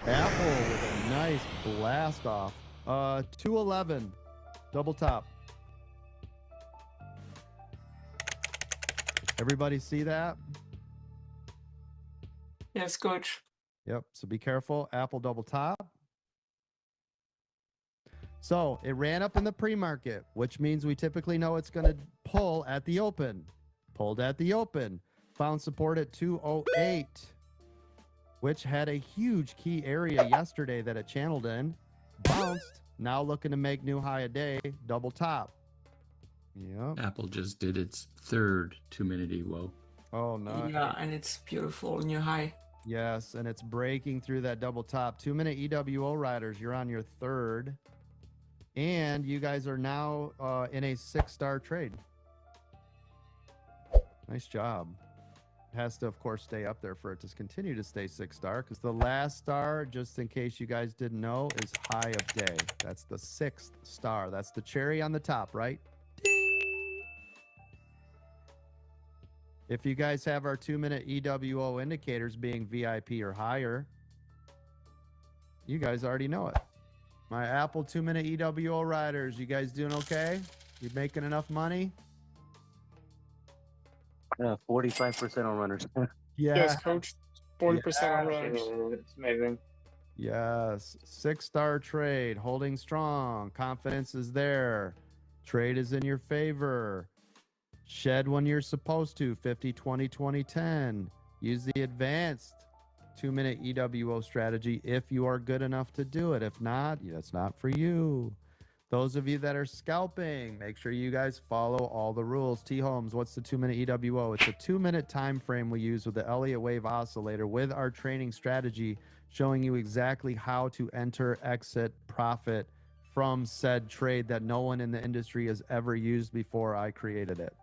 Apple with a nice blast off. 211, double top. Everybody see that? Yes, coach. Yep. So be careful. Apple double top. So it ran up in the pre-market, which means we typically know it's going to pull at the open. Pulled at the open. Found support at 208, which had a huge key area yesterday that it channeled in. Bounced. Now looking to make new high a day. Double top. Yep. Apple just did its third 2-minute EWO. Oh, nice. Yeah, and it's beautiful, new high. Yes, and it's breaking through that double top. 2-minute EWO riders, you're on your third. And you guys are now in a 6-star trade. Nice job. It has to, of course, stay up there for it to continue to stay 6-star, because the last star, just in case you guys didn't know, is high of day. That's the 6th star. That's the cherry on the top, right? Ding! If you guys have our 2-minute EWO indicators being VIP or higher, you guys already know it. My Apple 2-minute EWO riders, you guys doing okay? You making enough money? 45% on runners. Yeah. Yes, coach. 40% on runners. It's amazing. Yes. 6-star trade, holding strong. Confidence is there. Trade is in your favor. Shed when you're supposed to. 50, 20, 20, 10. Use the advanced 2-minute EWO strategy if you are good enough to do it. If not, that's not for you. Those of you that are scalping, make sure you guys follow all the rules. T. Holmes, what's the 2-minute EWO? It's a 2-minute time frame we use with the Elliott Wave Oscillator with our training strategy, showing you exactly how to enter, exit, profit from said trade that no one in the industry has ever used before I created it.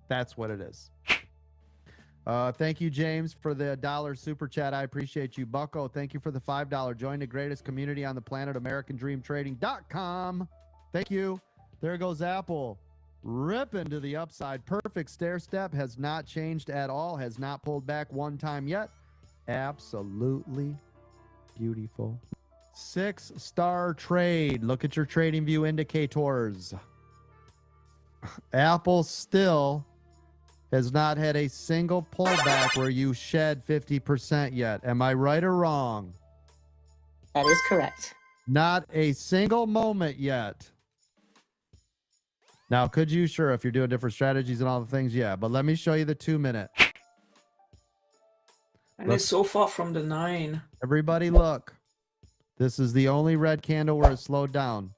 That's what it is. Thank you, James, for the $1 super chat. I appreciate you. Bucko, thank you for the $5. Join the greatest community on the planet, AmericanDreamTrading.com. Thank you. There goes Apple. Ripping to the upside. Perfect stair step. Has not changed at all. Has not pulled back one time yet. Absolutely beautiful. 6-star trade. Look at your trading view indicators. Apple still has not had a single pullback where you shed 50% yet. Am I right or wrong? That is correct. Not a single moment yet. Now, could you? Sure, if you're doing different strategies and all the things, yeah. But let me show you the 2-minute. And it's so far from the 9. Everybody look. This is the only red candle where it slowed down.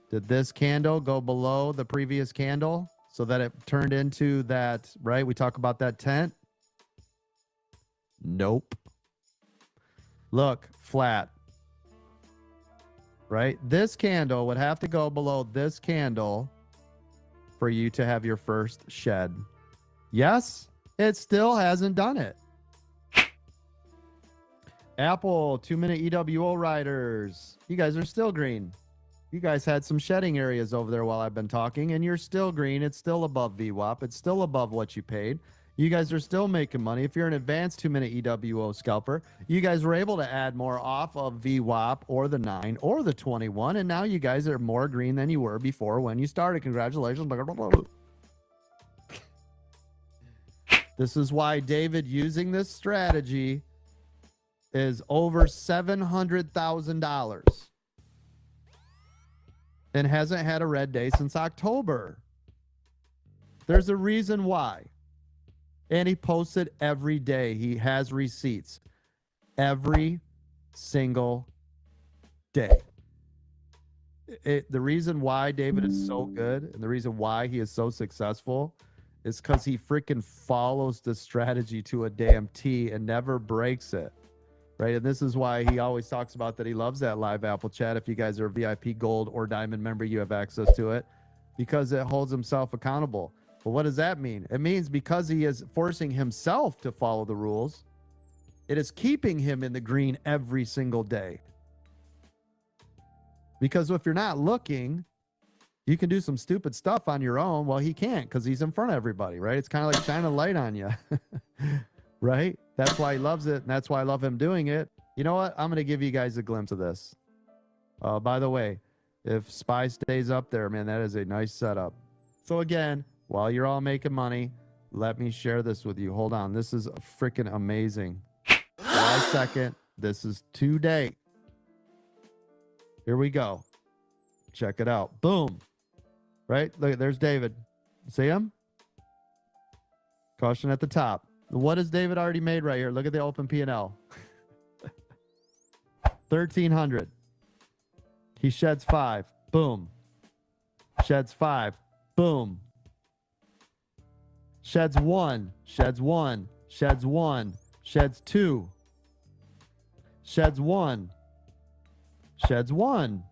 Did this candle go below the previous candle so that it turned into that, right? We talk about that tent. Nope. Look, flat. Right? This candle would have to go below this candle for you to have your first shed. Yes, it still hasn't done it. Apple 2-minute EWO riders. You guys are still green. You guys had some shedding areas over there while I've been talking, and you're still green. It's still above VWAP. It's still above what you paid. You guys are still making money. If you're an advanced 2-minute EWO scalper, you guys were able to add more off of VWAP or the 9 or the 21, and now you guys are more green than you were before when you started. Congratulations. This is why David using this strategy is over $700,000 and hasn't had a red day since October. There's a reason why. And he posts it every day. He has receipts every single day. The reason why David is so good and the reason why he is so successful is because he freaking follows the strategy to a damn T and never breaks it. Right. And this is why he always talks about that he loves that live Apple chat. If you guys are a VIP gold or diamond member, you have access to it because it holds himself accountable. But what does that mean? It means because he is forcing himself to follow the rules, it is keeping him in the green every single day. Because if you're not looking, you can do some stupid stuff on your own. Well, he can't because he's in front of everybody, right? It's kind of like shining a light on you, right? That's why he loves it, and that's why I love him doing it. You know what? I'm going to give you guys a glimpse of this. By the way, if SPY stays up there, man, that is a nice setup. So again, while you're all making money, let me share this with you. Hold on. This is freaking amazing. July 2nd. This is today. Here we go. Check it out. Boom. Right? Look, there's David. See him? Caution at the top. What has David already made right here? Look at the open P&L. 1,300. He sheds 5. Boom. Sheds 5. Boom. Sheds 1. Sheds 1. Sheds 1. Sheds 2. Sheds 1. Sheds 1.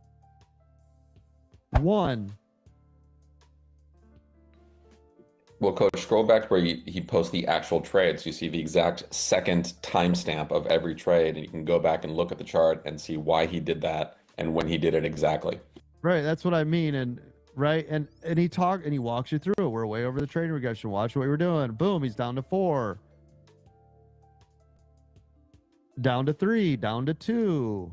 1. Well, Coach, scroll back to where he posts the actual trades. You see the exact second timestamp of every trade, and you can go back and look at the chart and see why he did that and when he did it exactly. Right, that's what I mean. And right, and he walks you through it. We're way over the trading regression. Watch what we're doing. Boom, he's down to 4. Down to 3, down to 2.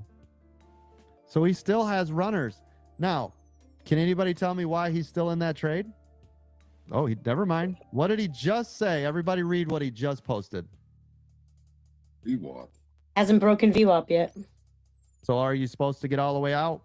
So he still has runners. Now, can anybody tell me why he's still in that trade? Oh, never mind. What did he just say? Everybody read what he just posted. VWAP. Hasn't broken VWAP yet. So are you supposed to get all the way out?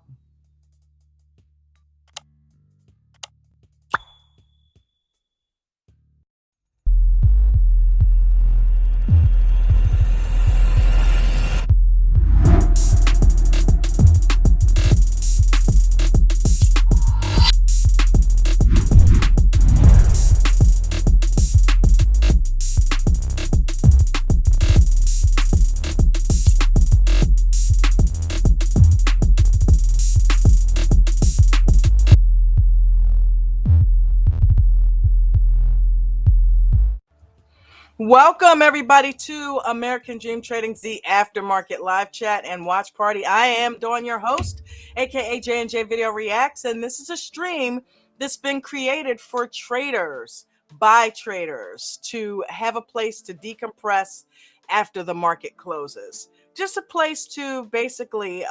Welcome, everybody, to American Dream Trading's The Aftermarket live chat and watch party. I am Dawn, your host, aka J&J Video Reacts, and this is a stream that's been created for traders, by traders, to have a place to decompress after the market closes. Just a place to basically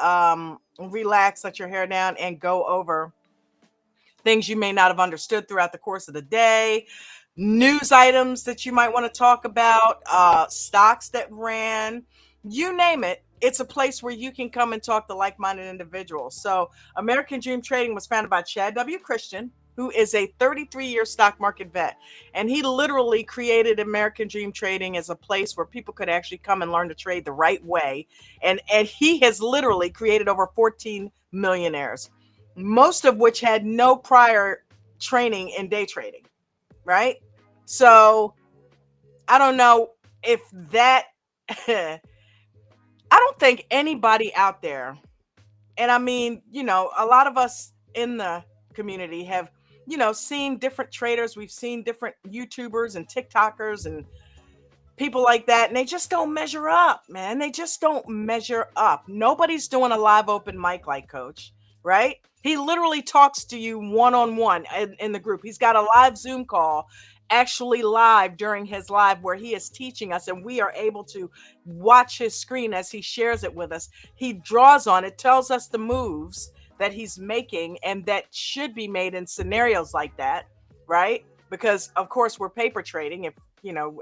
relax, let your hair down, and go over things you may not have understood throughout the course of the day, news items that you might want to talk about, stocks that ran, you name it. It's a place where you can come and talk to like-minded individuals. So American Dream Trading was founded by Chad W. Christian, who is a 33-year stock market vet. And he literally created American Dream Trading as a place where people could actually come and learn to trade the right way. And he has literally created over 14 millionaires, most of which had no prior training in day trading. Right? So I don't know if that, I don't think anybody out there, and I mean, a lot of us in the community have, seen different traders. We've seen different YouTubers and TikTokers and people like that, and they just don't measure up, man. They just don't measure up. Nobody's doing a live open mic like Coach, right? He literally talks to you one-on-one in the group. He's got a live Zoom call, actually live during his live, where he is teaching us, and we are able to watch his screen as he shares it with us. He draws on it, tells us the moves that he's making and that should be made in scenarios like that, right? Because of course we're paper trading. If you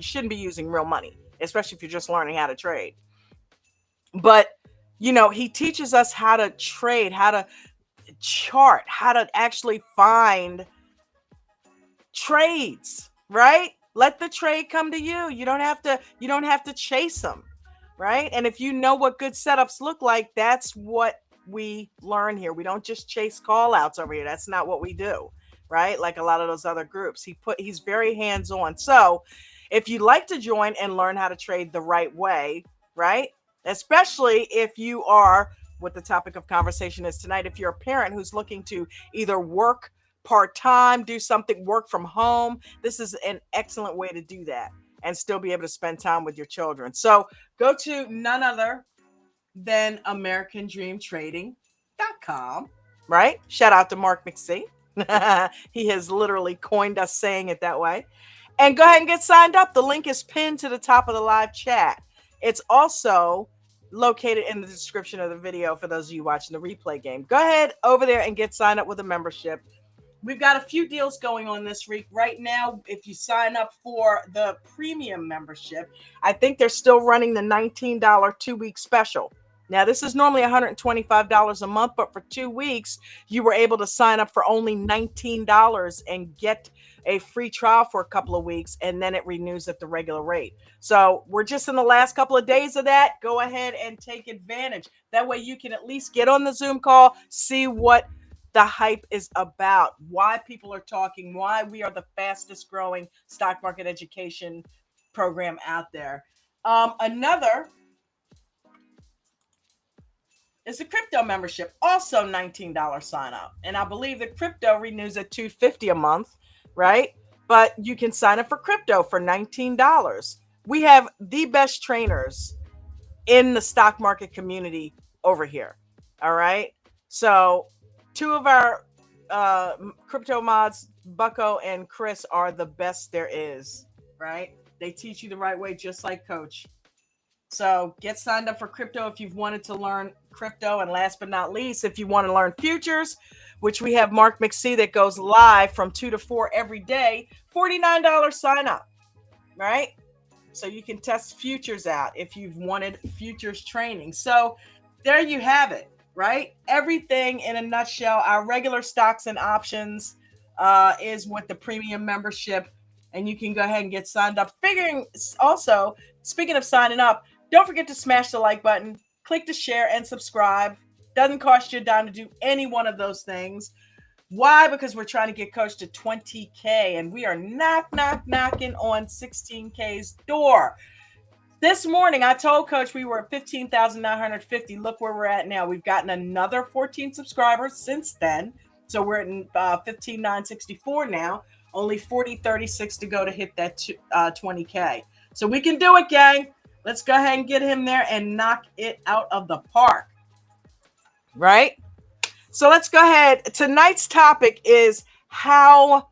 shouldn't be using real money, especially if you're just learning how to trade. But he teaches us how to trade, how to chart, how to actually find trades, right? Let the trade come to you. You don't have to chase them, right? And if you know what good setups look like, that's what we learn here. We don't just chase call outs over here. That's not what we do, right? Like a lot of those other groups. He's very hands-on. So if you'd like to join and learn how to trade the right way, right? Especially if you are, what the topic of conversation is tonight, if you're a parent who's looking to either work part-time, do something, work from home, this is an excellent way to do that and still be able to spend time with your children. So go to none other than AmericanDreamTrading.com, right? Shout out to Mark McSee. He has literally coined us saying it that way. And go ahead and get signed up. The link is pinned to the top of the live chat. It's also located in the description of the video for those of you watching the replay game. Go ahead over there and get signed up with a membership. We've got a few deals going on this week. Right now, if you sign up for the premium membership, I think they're still running the $19 2-week special. Now, this is normally $125 a month, but for 2 weeks, you were able to sign up for only $19 and get a free trial for a couple of weeks, and then it renews at the regular rate. So we're just in the last couple of days of that. Go ahead and take advantage. That way you can at least get on the Zoom call, see what the hype is about, why people are talking, why we are the fastest growing stock market education program out there. Another is the crypto membership, also $19 sign up. And I believe the crypto renews at $250 a month, right? But you can sign up for crypto for $19. We have the best trainers in the stock market community over here. All right. So 2 of our crypto mods, Bucko and Chris, are the best there is, right? They teach you the right way, just like Coach. So get signed up for crypto if you've wanted to learn crypto. And last but not least, if you want to learn futures, which we have Mark McSee that goes live from 2 to 4 every day, $49 sign up, right? So you can test futures out if you've wanted futures training. So there you have it, right? Everything in a nutshell. Our regular stocks and options is with the premium membership, and you can go ahead and get signed up. Also, speaking of signing up, don't forget to smash the like button, click to share and subscribe. Doesn't cost you a dime to do any one of those things. Why? Because we're trying to get Coach to 20K, and we are knocking on 16K's door. This morning, I told Coach we were at 15,950. Look where we're at now. We've gotten another 14 subscribers since then. So we're at 15,964 now. Only 40.36 to go to hit that 20K. So we can do it, gang. Let's go ahead and get him there and knock it out of the park. Right? So let's go ahead. Tonight's topic is how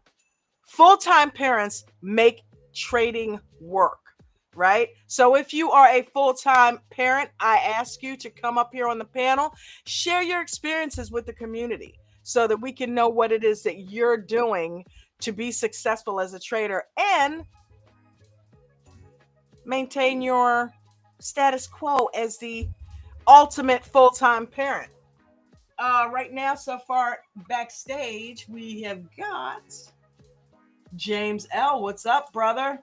full-time parents make trading work. Right? So if you are a full-time parent, I ask you to come up here on the panel, share your experiences with the community so that we can know what it is that you're doing to be successful as a trader and maintain your status quo as the ultimate full-time parent. Right now, so far backstage, we have got James L. What's up, brother?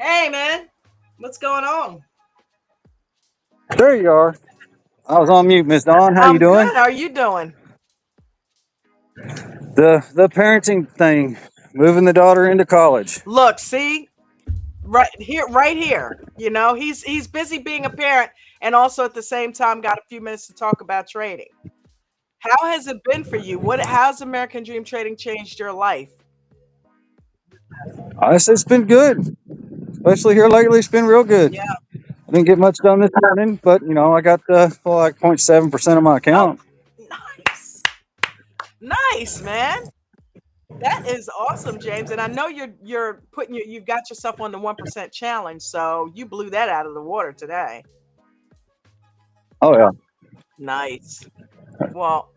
Hey, man. What's going on? There you are. I was on mute, Miss Dawn. How you doing? Good. How are you doing? The parenting thing, moving the daughter into college. Look, see, right here. You know, he's busy being a parent and also at the same time got a few minutes to talk about trading. How has it been for you? How's American Dream Trading changed your life? It's been good, especially here lately. It's been real good. Yeah. I didn't get much done this morning, but I got like 0.7% of my account. Oh, nice, man. That is awesome, James. And I know you're you've got yourself on the 1% challenge, so you blew that out of the water today. Oh yeah. Nice. Well,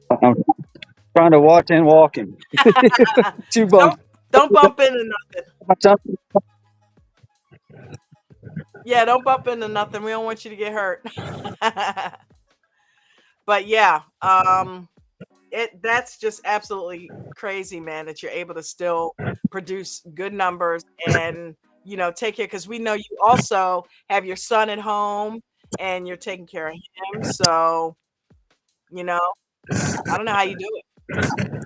I'm trying to watch and walking. Two bumps. Don't bump into nothing. Yeah, don't bump into nothing. We don't want you to get hurt. But yeah, that's just absolutely crazy, man, that you're able to still produce good numbers and take care, because we know you also have your son at home and you're taking care of him. So I don't know how you do it.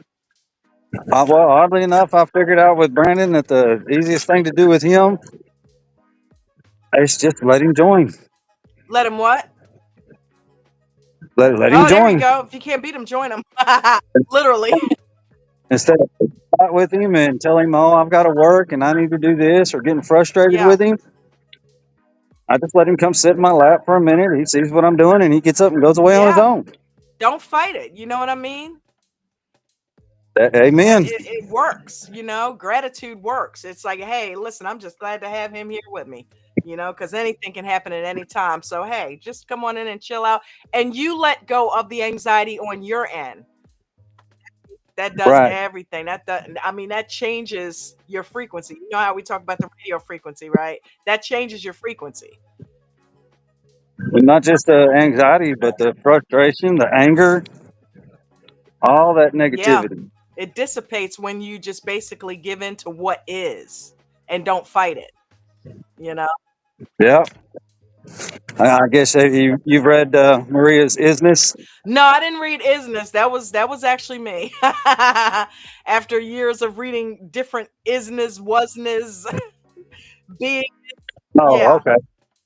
Well, oddly enough, I figured out with Brandon that the easiest thing to do with him is just let him join. Let him what? Let him join. There you go. If you can't beat him, join him. Literally. Instead of fight with him and tell him, oh, I've got to work and I need to do this, or getting frustrated with him, I just let him come sit in my lap for a minute. He sees what I'm doing and he gets up and goes away on his own. Don't fight it. You know what I mean? Amen. It works, you know, gratitude works. It's like, hey, listen, I'm just glad to have him here with me, you know, because anything can happen at any time. So, hey, just come on in and chill out. And you let go of the anxiety on your end. That does Right. everything. That changes your frequency. You know how we talk about the radio frequency, right? That changes your frequency. And not just the anxiety, but the frustration, the anger, all that Yeah. negativity. It dissipates when you just basically give in to what is and don't fight it, you know? Yeah. I guess you've read Maria's Isness. No, I didn't read Isness. That was actually me. After years of reading different isness, wasness, being, Oh, yeah. okay.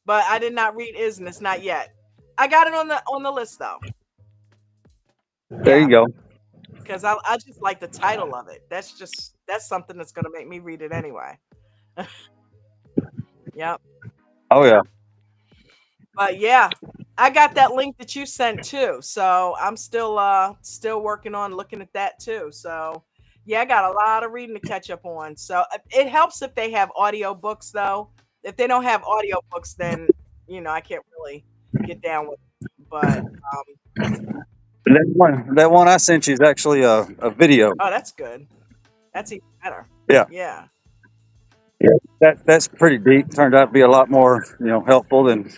But I did not read Isness, not yet. I got it on the list though. There you go. Because I just like the title of it. That's something that's gonna make me read it anyway. Yep. Oh yeah. But yeah, I got that link that you sent too. So I'm still working on looking at that too. So yeah, I got a lot of reading to catch up on. So it helps if they have audio books though. If they don't have audio books, then I can't really get down with it. But That one I sent you is actually a video. oh, that's good. That's even better. Yeah. Yeah. That's pretty deep. Turned out to be a lot more, helpful than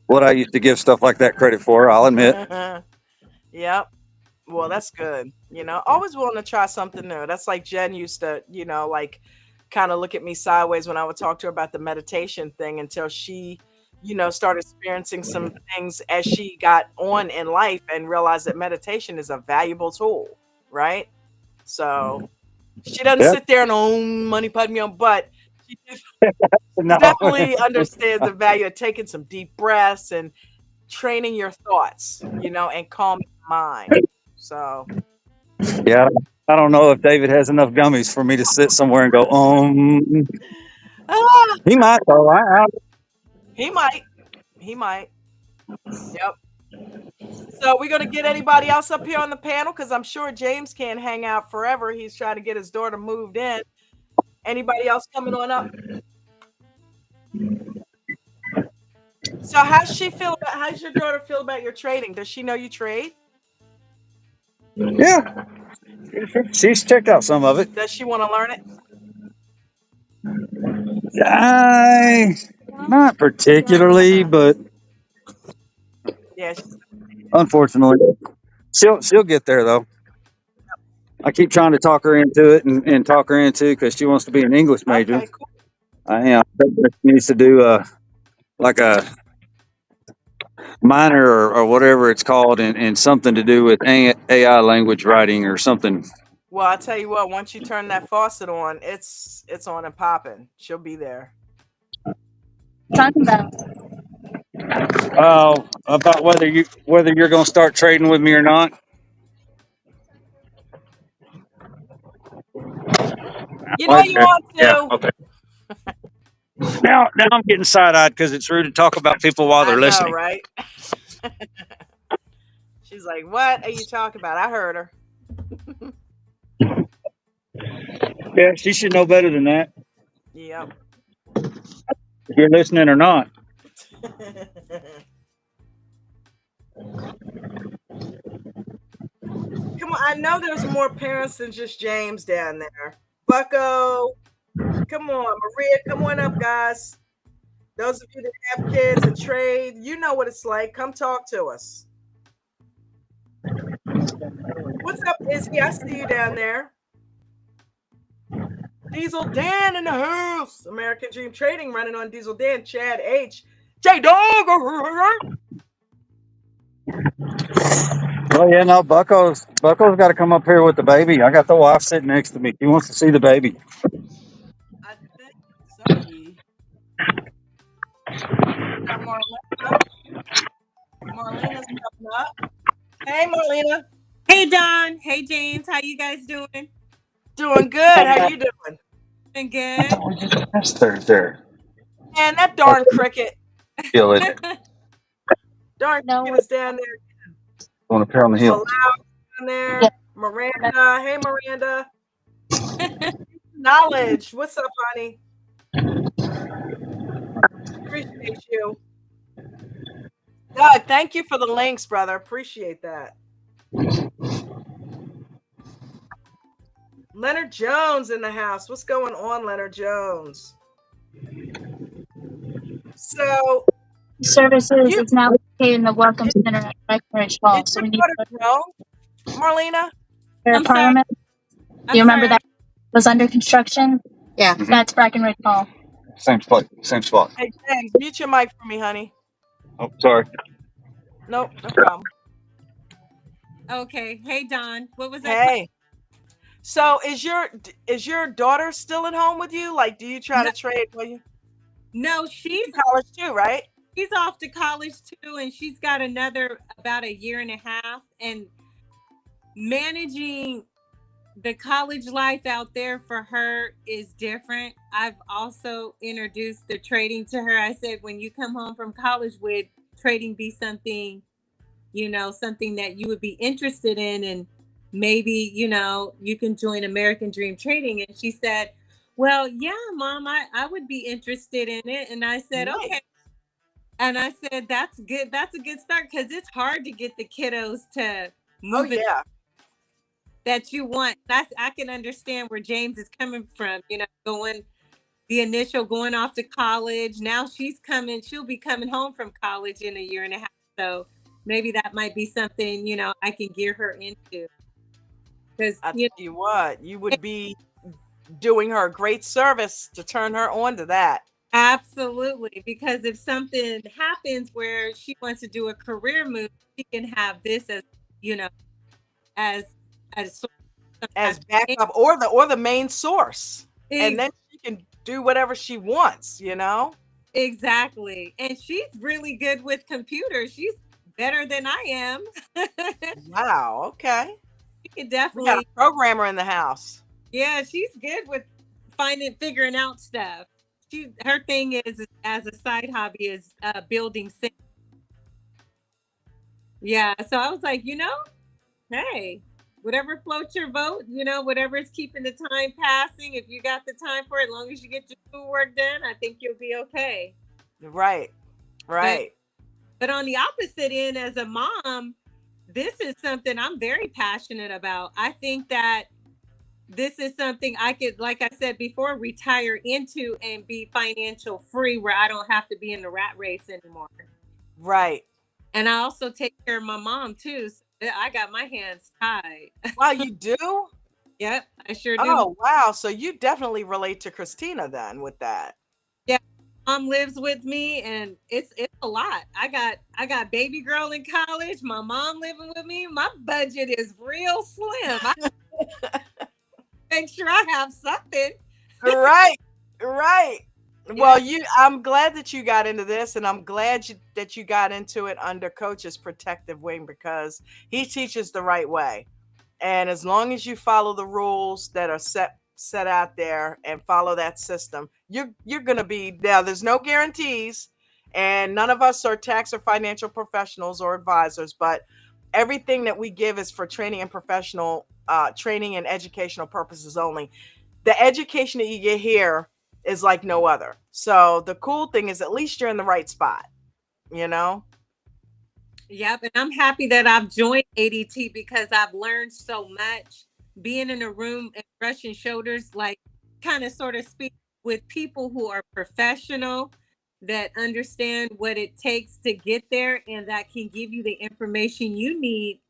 what I used to give stuff like that credit for. I'll admit. Yep. Well, that's good. Always willing to try something new. That's like Jen used to, like kind of look at me sideways when I would talk to her about the meditation thing until she, started experiencing some things as she got on in life and realized that meditation is a valuable tool, right? So she doesn't sit there and own money padme on, but she No. definitely understands the value of taking some deep breaths and training your thoughts, and calming your mind. So Yeah, I don't know if David has enough gummies for me to sit somewhere and go, He might though. he might. Yep. So we're gonna get anybody else up here on the panel because I'm sure James can't hang out forever. He's trying to get his daughter moved in. Anybody else coming on up? So how's your daughter feel about your trading? Does she know you trade? Yeah. She's checked out some of it. Does she want to learn it? Not particularly, but Yeah. unfortunately, she'll get there though. I keep trying to talk her into it and talk her into because she wants to be an English major. Okay, cool. She needs to do like a minor or whatever it's called in something to do with AI language writing or something. Well, I tell you what, once you turn that faucet on, it's on and popping. She'll be there. Talking about. About whether you're going to start trading with me or not. You know you want to. Yeah, okay. Now I'm getting side-eyed because it's rude to talk about people while they're listening. Right? She's like, "What are you talking about?" I heard her. Yeah, she should know better than that. Yep. If you're listening or not. Come on, I know there's more parents than just James down there. Bucko, come on. Maria, come on up, guys. Those of you that have kids and trade, you know what it's like. Come talk to us. What's up, Izzy? I see you down there. Diesel Dan in the house. American Dream Trading running on Diesel Dan. Chad H. J Dog. Oh yeah, no, Bucko's got to come up here with the baby. I got the wife sitting next to me. He wants to see the baby. I think so. Marlena's coming up. Hey, Marlena. Hey, Don. Hey, James. How you guys doing? Doing good. How you doing? Doing good. That's there. Man, that darn cricket. Kill it. Darn cricket is down there. On a pair on the hill. Down there. Miranda. Hey, Miranda. Knowledge. What's up, honey? Appreciate you. Doug, thank you for the links, brother. Appreciate that. Leonard Jones in the house. What's going on, Leonard Jones? So Services is now located in the Welcome Center at Breckenridge Hall. Is So your we need daughter to grown, Marlena? I'm sorry. Parliament. Do I'm you remember sorry. that was under construction? Yeah. That's Breckenridge Hall. Same spot. Same spot. Hey, James, mute your mic for me, honey. Oh, sorry. Nope, no problem. Okay. Hey, Don. What was that? Hey. So is your daughter still at home with you? Like, do you try to trade with you? No, she's in college too, right? she's off to college too, and she's got another about a year and a half. And managing the college life out there for her is different. I've also introduced the trading to her. I said, when you come home from college, would trading be something, something that you would be interested in? And maybe, you can join American Dream Trading. And she said, well, yeah, Mom, I would be interested in it. And I said, Nice. okay. And I said, that's good. That's a good start, because it's hard to get the kiddos to Oh move it yeah. that you want. I can understand where James is coming from, going off to college. Now she'll be coming home from college in a year and a half. So maybe that might be something, I can gear her into. Because I tell you what, you would be doing her a great service to turn her on to that. absolutely. Because if something happens where she wants to do a career move, she can have this as, as sort of As backup or the main source. And then she can do whatever she wants, Exactly. And she's really good with computers. She's better than I am. Wow, okay. She can We got definitely, a programmer in the house. yeah, she's good with figuring out stuff. Her thing is, as a side hobby, is building sims. Yeah, so I was like, hey, whatever floats your boat, whatever is keeping the time passing. If you got the time for it, as long as you get your schoolwork done, I think you'll be okay. Right. But on the opposite end, as a mom, this is something I'm very passionate about. I think that this is something I could, like I said before, retire into and be financial free, where I don't have to be in the rat race anymore. Right. And I also take care of my mom too. So I got my hands tied. Wow, you do? Yep, I sure do. Oh, wow. So you definitely relate to Christina then with that. Yeah, mom lives with me, and it's a lot. I got baby girl in college, my mom living with me. My budget is real slim. I make sure I have something. Right. Well, I'm glad that you got into this, and I'm glad that you got into it under Coach's protective wing, because he teaches the right way. And as long as you follow the rules that are set out there and follow that system, you're going to be now. There's no guarantees, and none of us are tax or financial professionals or advisors, but everything that we give is for training and professional training and educational purposes only. The education that you get here is like no other. So the cool thing is, at least you're in the right spot, Yep, and I'm happy that I've joined ADT, because I've learned so much being in a room and brushing shoulders, like kind of sort of speak with people who are professional, that understand what it takes to get there, and that can give you the information you need,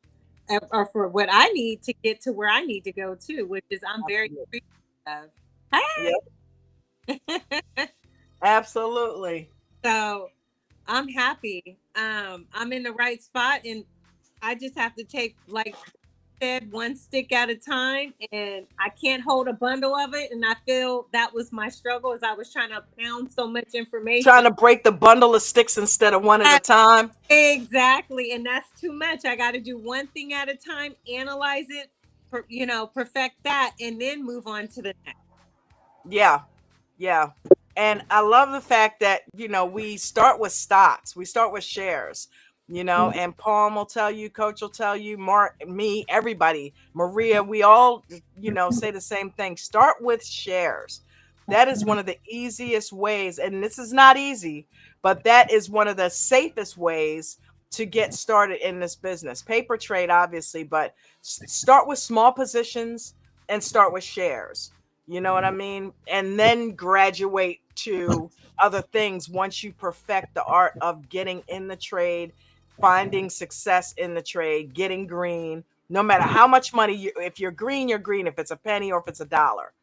or for what I need to get to where I need to go to, which is I'm very appreciative of. Hey! Yep. Absolutely. So I'm happy. I'm in the right spot, and I just have to take, like I said, one stick at a time, and I can't hold a bundle of it. And I feel that was my struggle, as I was trying to pound so much information. Trying to break the bundle of sticks instead of one at a time. Exactly. And that's too much. I got to do one thing at a time, analyze it, perfect that, and then move on to the next. Yeah. And I love the fact that, we start with stocks, we start with shares. You know, and Palm will tell you, Coach will tell you, Mark, me, everybody, Maria, we all, say the same thing. Start with shares. That is one of the easiest ways, and this is not easy, but that is one of the safest ways to get started in this business. Paper trade, obviously, but start with small positions and start with shares. You know what I mean? And then graduate to other things once you perfect the art of getting in the trade, finding success in the trade, getting green. No matter how much money if you're green, you're green. If it's a penny or if it's a dollar,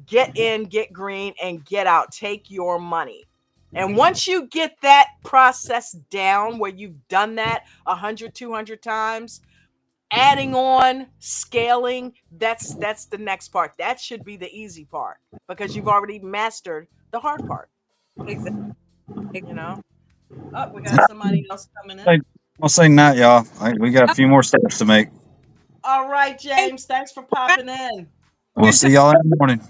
get in, get green, and get out. Take your money. And once you get that process down where you've done that 100, 200 times, adding on, scaling, that's the next part. That should be the easy part because you've already mastered the hard part. Exactly. Oh, we got somebody else coming in. I'll say not, y'all. We got a few more steps to make. All right, James, thanks for popping in. We'll see y'all in the morning.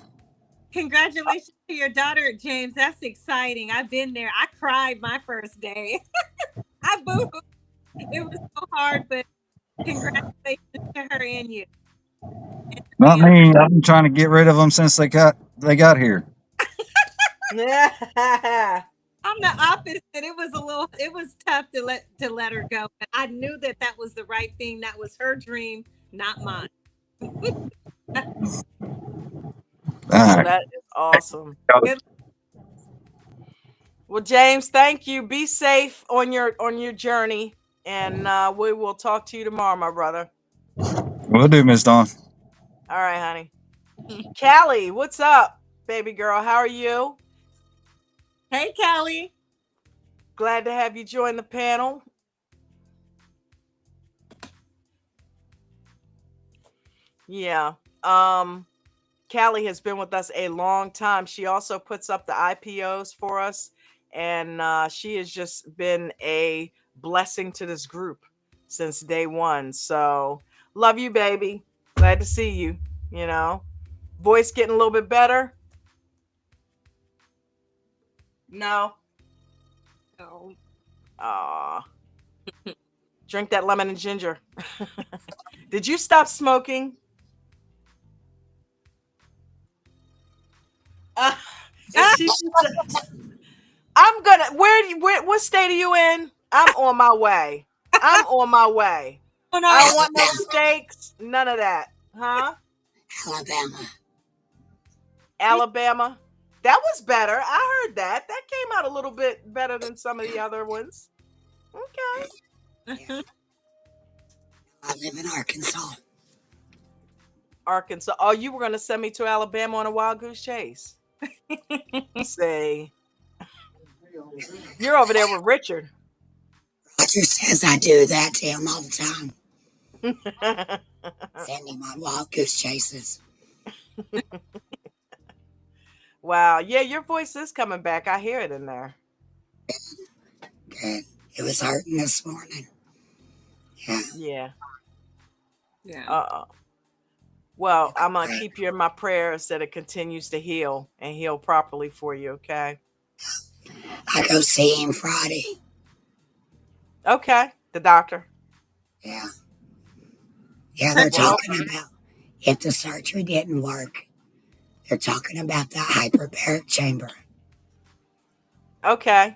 Congratulations to your daughter, James. That's exciting. I've been there. I cried my first day. I booed. It was so hard, but congratulations to her and you. Not me. I've been trying to get rid of them since they got here. I'm the opposite. It was tough to let her go, but I knew that was the right thing. That was her dream, not mine. That is awesome. Well, James, thank you. Be safe on your journey, and we will talk to you tomorrow, my brother. Will do, Miss Dawn. All right, honey. Callie, what's up, baby girl? How are you? Hey, Callie. Glad to have you join the panel. Yeah. Callie has been with us a long time. She also puts up the IPOs for us, and she has just been a blessing to this group since day one. So love you, baby. Glad to see you. Voice getting a little bit better. No. Aw. Drink that lemon and ginger. Did you stop smoking? I'm gonna. What state are you in? I'm on my way. I don't want no steaks. None of that. Huh? Alabama. That was better. I heard that. That came out a little bit better than some of the other ones. Okay. I live in Arkansas. Arkansas. Oh, you were going to send me to Alabama on a wild goose chase. Say, you're over there with Richard. Roger says I do that to him all the time. Send him on wild goose chases. Wow. Yeah, your voice is coming back. I hear it in there. Good. It was hurting this morning. Yeah. Well, I'm going to keep you in my prayers that it continues to heal and heal properly for you, okay? I go see him Friday. Okay. The doctor. Yeah. Yeah, they're talking about if the surgery didn't work, they're talking about the hyperbaric chamber. Okay.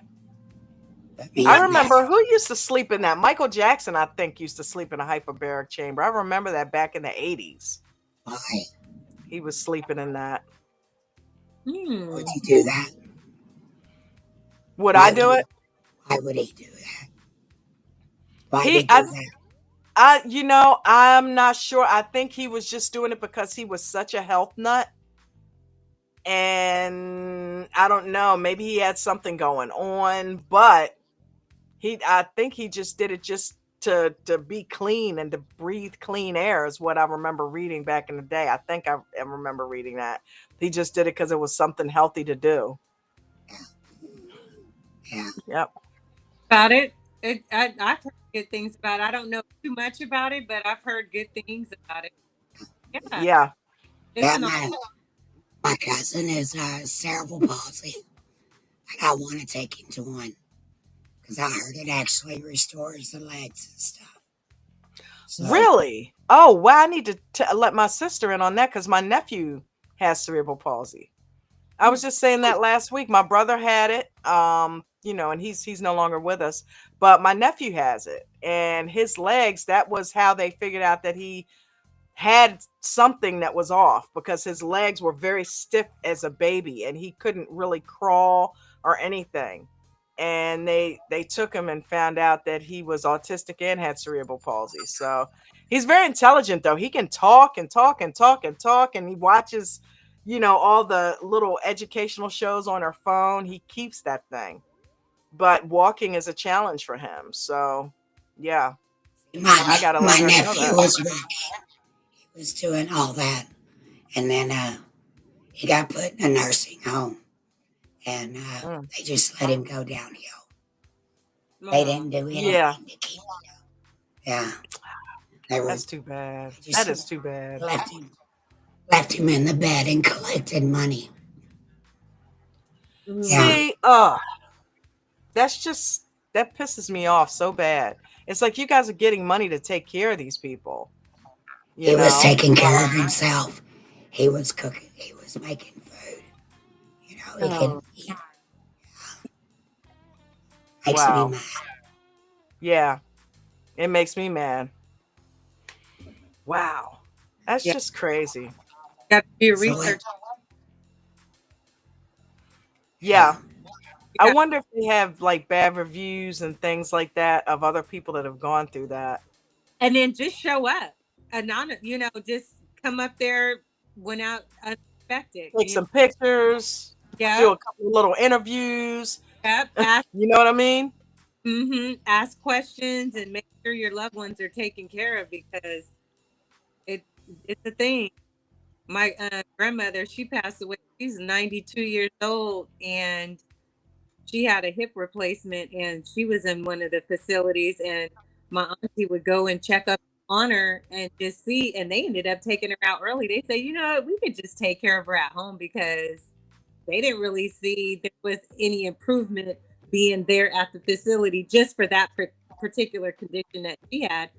I remember who used to sleep in that. Michael Jackson, I think, used to sleep in a hyperbaric chamber. I remember that back in the 80s. Why? He was sleeping in that. Would he do that? Would I do it? Why would he do that? Why did he do that? I'm not sure. I think he was just doing it because he was such a health nut. And I don't know, maybe he had something going on, but I think he just did it just to be clean and to breathe clean air is what I remember reading back in the day. I think I remember reading that. He just did it because it was something healthy to do. Yeah. Yep. About it. I've heard good things about it. I don't know too much about it, but I've heard good things about it. Yeah. My cousin is cerebral palsy, and I want to take him to one because I heard it actually restores the legs and stuff. So, Really? Oh, wow. I need to let my sister in on that because my nephew has cerebral palsy. I was just saying that last week. My brother had it, and he's no longer with us, but my nephew has it, and his legs. That was how they figured out that he had something that was off because his legs were very stiff as a baby, and he couldn't really crawl or anything. And they took him and found out that he was autistic and had cerebral palsy. So he's very intelligent, though. He can talk and talk and talk and talk, and he watches all the little educational shows on her phone. He keeps that thing. But walking is a challenge for him. So, yeah, I got to my let her know nephew that. was walking. He was doing all that. And then he got put in a nursing home. And they just let him go downhill. They didn't do anything Yeah, to keep him. Yeah. They were that's too bad. they just That is too bad. left him in the bed and collected money. Yeah. See, that pisses me off so bad. It's like you guys are getting money to take care of these people. He was taking care of himself. He was cooking. He was making food. He can eat. Makes me mad. Yeah, it makes me mad. Wow. That's just crazy. Got to do research. Yeah. I wonder if they have like bad reviews and things like that of other people that have gone through that. And then just show up. Just come up there when out unexpected. Take some pictures. Yeah. Do a couple of little interviews. Yep. You know what I mean? Ask questions and make sure your loved ones are taken care of because it's a thing. My grandmother, she passed away. She's 92 years old and she had a hip replacement and she was in one of the facilities and my auntie would go and check up on her and just see, and they ended up taking her out early. They say, we could just take care of her at home because they didn't really see there was any improvement being there at the facility just for that particular condition that she had.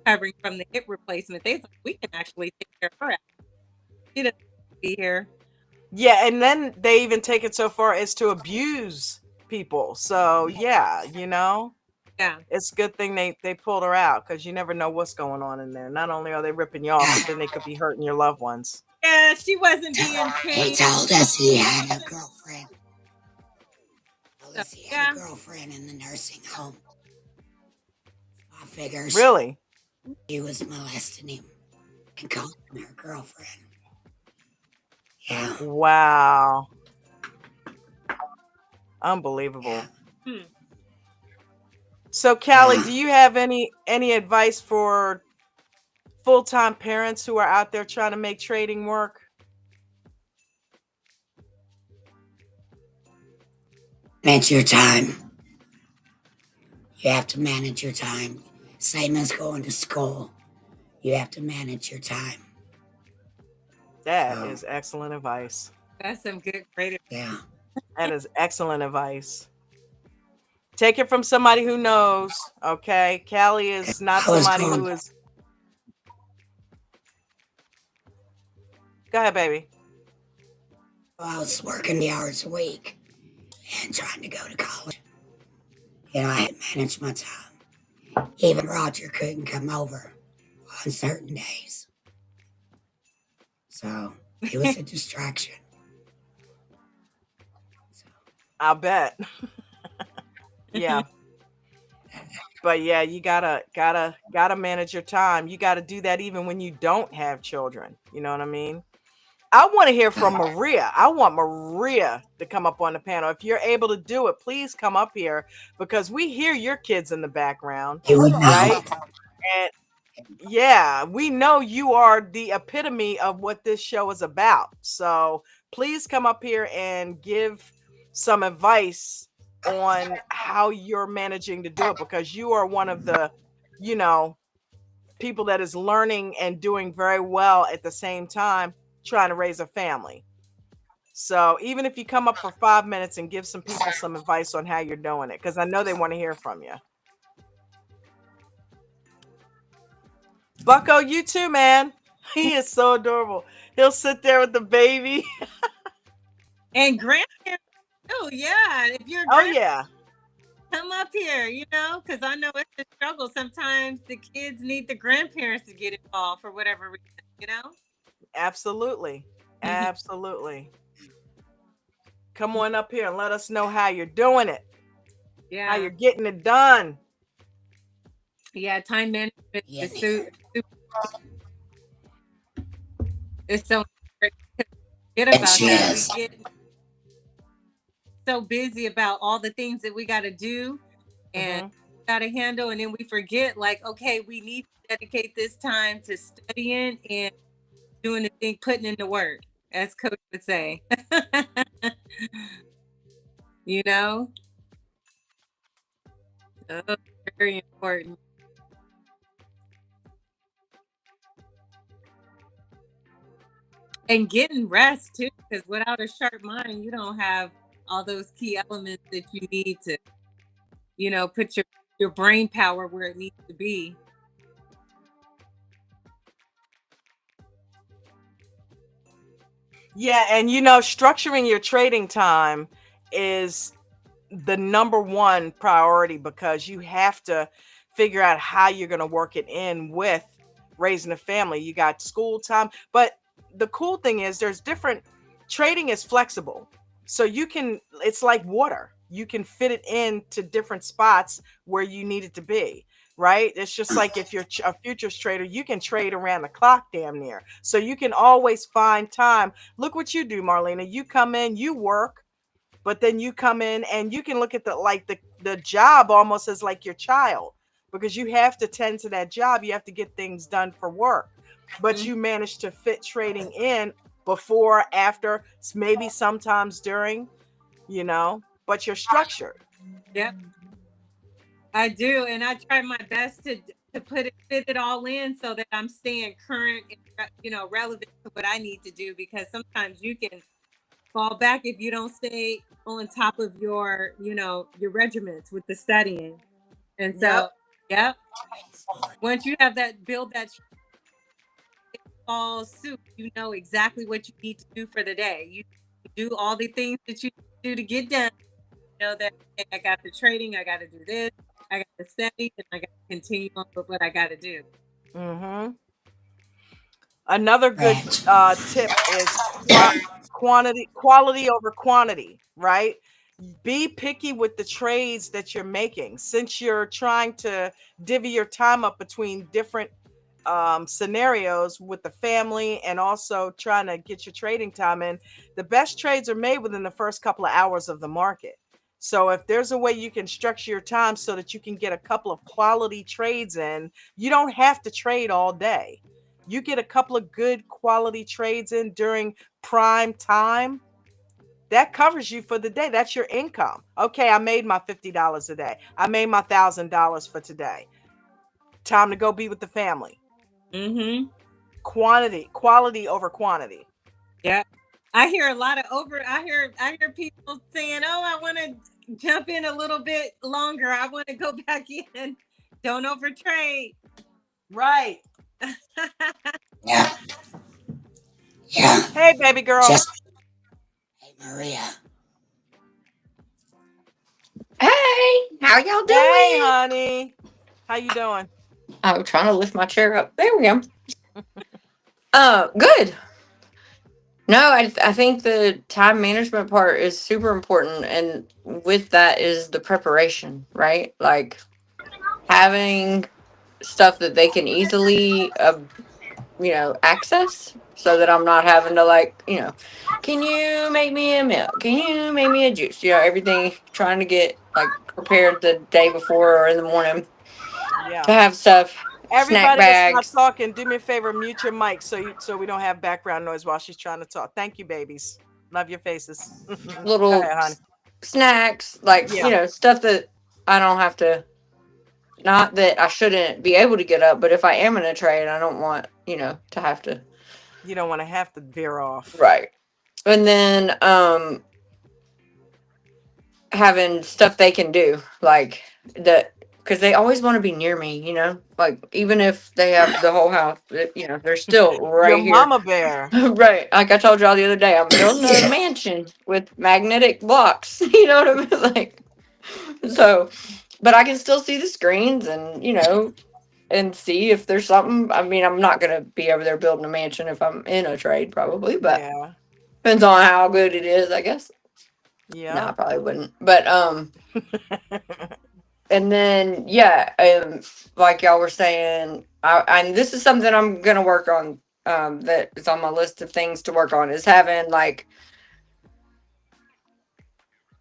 Recovering from the hip replacement. They said, we can actually take care of her. She doesn't be here. Yeah, and then they even take it so far as to abuse people. So yeah, Yeah, it's a good thing they pulled her out because you never know what's going on in there. Not only are they ripping you off, but then they could be hurting your loved ones. Yeah, she wasn't being paid. He told us he had a girlfriend. He had a girlfriend in the nursing home. I figures Really? He was molesting him and calling him her girlfriend. Yeah. Wow. Unbelievable. So, Callie, do you have any advice for full-time parents who are out there trying to make trading work? Manage your time. You have to manage your time. Same as going to school. You have to manage your time. That is excellent advice. That's some great advice. Yeah. That is excellent advice. Take it from somebody who knows, okay? Callie is not somebody who is... Go ahead, baby. I was working the hours a week and trying to go to college. I had to manage my time. Even Roger couldn't come over on certain days. So it was a distraction. I'll bet. Yeah. But yeah, you gotta manage your time. You gotta do that even when you don't have children. You know what I mean? I want to hear from Maria. I want Maria to come up on the panel. If you're able to do it, please come up here because we hear your kids in the background, right? And yeah, we know you are the epitome of what this show is about. So please come up here and give some advice on how you're managing to do it because you are one of the, people that is learning and doing very well at the same time trying to raise a family. So even if you come up for 5 minutes and give some people some advice on how you're doing it, because I know they want to hear from you. Bucko, you too, man. He is so adorable. He'll sit there with the baby. And grandparents, oh yeah, if you're a Oh yeah, come up here, because I know it's a struggle. Sometimes the kids need the grandparents to get involved for whatever reason. absolutely. Absolutely. Come on up here and let us know how you're doing it. How Yeah. you're getting it done. Yeah, time management Yeah, is it's so forget And about she that. is. We get so busy about all the things that we got to do and got to handle, and then we forget, like, okay, we need to dedicate this time to studying and doing the thing, putting in the work, as Coach would say. Oh, very important. And getting rest too, because without a sharp mind, you don't have all those key elements that you need to, put your brain power where it needs to be. Yeah, and structuring your trading time is the number one priority, because you have to figure out how you're going to work it in with raising a family. You got school time, but the cool thing is trading is flexible. So it's like water. You can fit it into different spots where you need it to be. Right? It's just like if you're a futures trader, you can trade around the clock damn near. So you can always find time. Look what you do, Marlena. You come in, you work, but then you come in and you can look at the job almost as like your child, because you have to tend to that job. You have to get things done for work, but you manage to fit trading in before, after, maybe sometimes during, but you're structured. Yep, I do, and I try my best to fit it all in so that I'm staying current and relevant to what I need to do, because sometimes you can fall back if you don't stay on top of your regiments with the studying. And so yep, once you have that, build that all suit, you know exactly what you need to do for the day. You do all the things that you do to get done. You know that, okay, I got the trading, I got to do this, I got to study, and I got to continue on with what I got to do. Another good tip is quality over quantity, right? Be picky with the trades that you're making, since you're trying to divvy your time up between different scenarios with the family, and also trying to get your trading time in. The best trades are made within the first couple of hours of the market. So if there's a way you can structure your time so that you can get a couple of quality trades in, you don't have to trade all day. You get a couple of good quality trades in during prime time, that covers you for the day. That's your income. Okay, I made my $50 a day. I made my $1,000 for today. Time to go be with the family. Quality over quantity. Yeah, I hear a lot of I hear people saying, "Oh, I want to jump in a little bit longer. I want to go back in. Don't overtrade." Right. Yeah. Yeah. Hey, baby girl. Hey, Maria. Hey, how y'all doing? Hey, honey. How you doing? I'm trying to lift my chair up. There we go. Good. No, I think the time management part is super important, and with that is the preparation, right? Like having stuff that they can easily, access, so that I'm not having to can you make me a milk? Can you make me a juice? Everything, trying to get prepared the day before or in the morning to have stuff, snack Everybody that's not bags. talking, do me a favor, mute your mic so we don't have background noise while she's trying to talk. Thank you, babies. Love your faces. Little Go ahead, honey. snacks, stuff that I don't have to. Not that I shouldn't be able to get up, but if I am in a trade, I don't want to have to. You don't want to have to veer off. Right. and then having stuff they can do, like that, because they always want to be near me, like even if they have the whole house, they're still Your right here. mama bear. Right, like I told y'all the other day, I'm building a Yeah. mansion with magnetic blocks. You know what I mean? Like, so, but I can still see the screens, and and see if there's something. I mean, I'm not gonna be over there building a mansion if I'm in a trade, probably, but Yeah. depends on how good it is, I guess. No, Yeah. I probably wouldn't. But and then yeah, like y'all were saying, and this is something I'm gonna work on. That is on my list of things to work on, is having like,